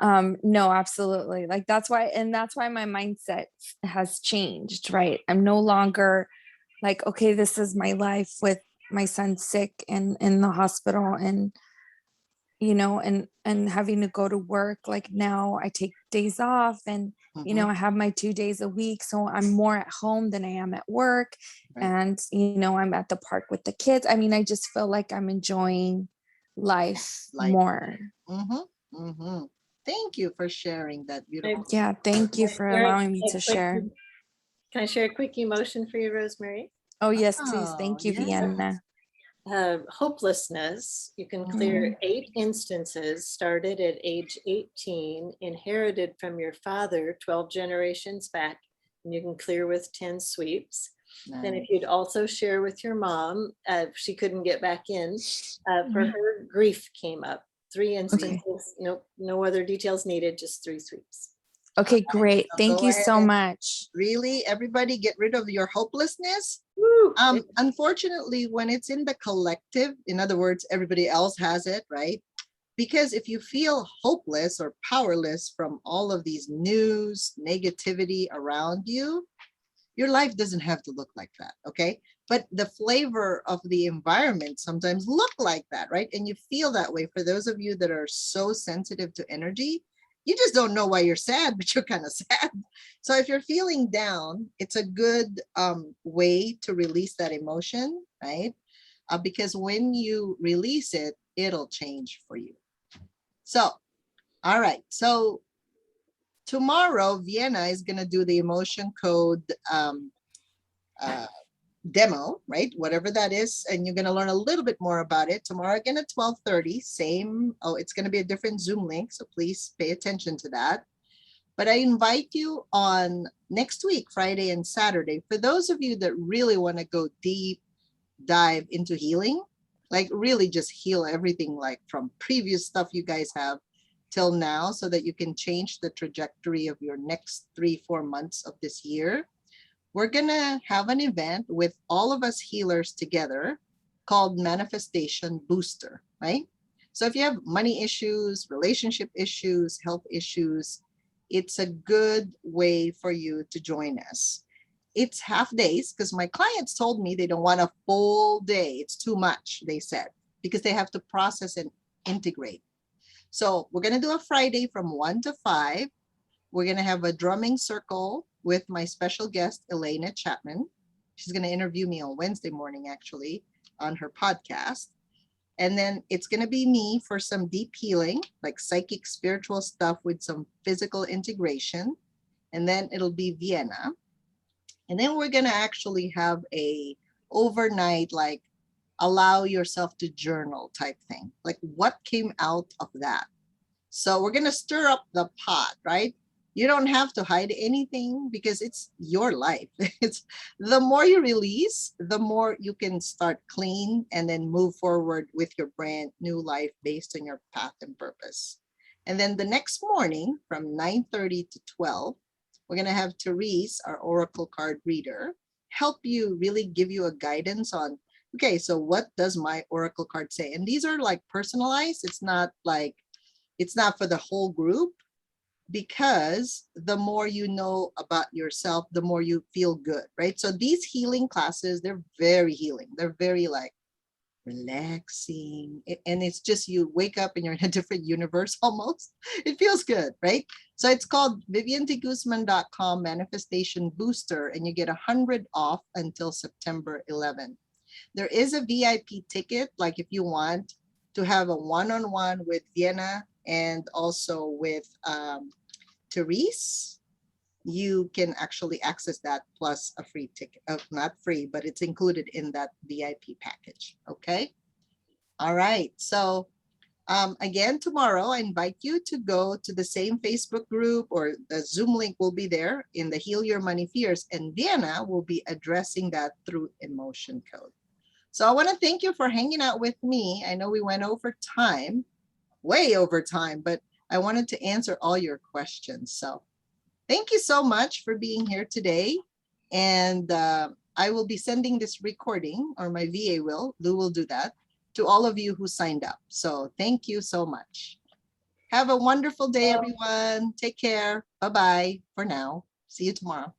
no, absolutely. Like that's why my mindset has changed, right? I'm no longer like, okay, this is my life with my son sick and in the hospital, and you know, and having to go to work. Like now I take days off, and you know, I have my 2 days a week, so I'm more at home than I am at work. And you know, I'm at the park with the kids. I mean, I just feel like I'm enjoying life more. Thank you for sharing that beautiful. Yeah, thank you for allowing me to share. Can I share a quick emotion for you, Rosemary? Oh yes, please. Thank you, yes. Vienna. Hopelessness, you can clear 8 instances started at age 18, inherited from your father 12 generations back, and you can clear with 10 sweeps. Then if you'd also share with your mom, she couldn't get back in, for her grief came up. 3 instances, no other details needed, just 3 sweeps. Okay, great. Thank you so much. Really, everybody get rid of your hopelessness. Unfortunately, when it's in the collective, in other words, everybody else has it, right? Because if you feel hopeless or powerless from all of these news, negativity around you, your life doesn't have to look like that, okay? But the flavor of the environment sometimes look like that, right? And you feel that way. For those of you that are so sensitive to energy, you just don't know why you're sad, but you're kind of sad. So if you're feeling down, it's a good way to release that emotion, right? Because when you release it, it'll change for you. So, all right. So tomorrow, Vienna is going to do the emotion code demo, right? Whatever that is. And you're going to learn a little bit more about it tomorrow again at 12:30. Same. Oh, it's going to be a different Zoom link. So please pay attention to that. But I invite you on next week, Friday and Saturday, for those of you that really want to go deep dive into healing, like really just heal everything, like from previous stuff you guys have till now, so that you can change the trajectory of your next 3-4 months of this year. We're going to have an event with all of us healers together called Manifestation Booster, right? So if you have money issues, relationship issues, health issues, it's a good way for you to join us. It's half days because my clients told me they don't want a full day. It's too much, they said, because they have to process and integrate. So we're going to do a Friday from 1 to 5. we're going to have a drumming circle with my special guest, Elena Chapman. She's going to interview me on Wednesday morning, actually, on her podcast. And then it's going to be me for some deep healing, like psychic, spiritual stuff with some physical integration. And then it'll be Vienna. And then we're going to actually have a overnight, like, allow yourself to journal type thing. Like, what came out of that? So we're going to stir up the pot, right? You don't have to hide anything because it's your life. It's the more you release, the more you can start clean and then move forward with your brand new life based on your path and purpose. And then the next morning from 9:30 to 12, we're going to have Therese, our Oracle card reader, help you really give you a guidance on, okay, so what does my Oracle card say? And these are like personalized. It's not for the whole group, because the more you know about yourself, the more you feel good, right? So these healing classes, they're very healing. They're very like relaxing. And it's just, you wake up and you're in a different universe almost. It feels good, right? So it's called viviantguzman.com Manifestation Booster, and you get 100 off until September 11th. There is a VIP ticket, like if you want to have a one-on-one with Vienna and also with Therese, you can actually access that plus a free ticket. Not free, but it's included in that VIP package. Okay. All right. So again, tomorrow, I invite you to go to the same Facebook group, or the Zoom link will be there in the Heal Your Money Fears, and Vienna will be addressing that through emotion code. So I want to thank you for hanging out with me. I know we went over time, way over time, but I wanted to answer all your questions. So thank you so much for being here today. And I will be sending this recording, or my VA will, Lou will do that, to all of you who signed up. So thank you so much. Have a wonderful day, everyone. Take care. Bye-bye for now. See you tomorrow.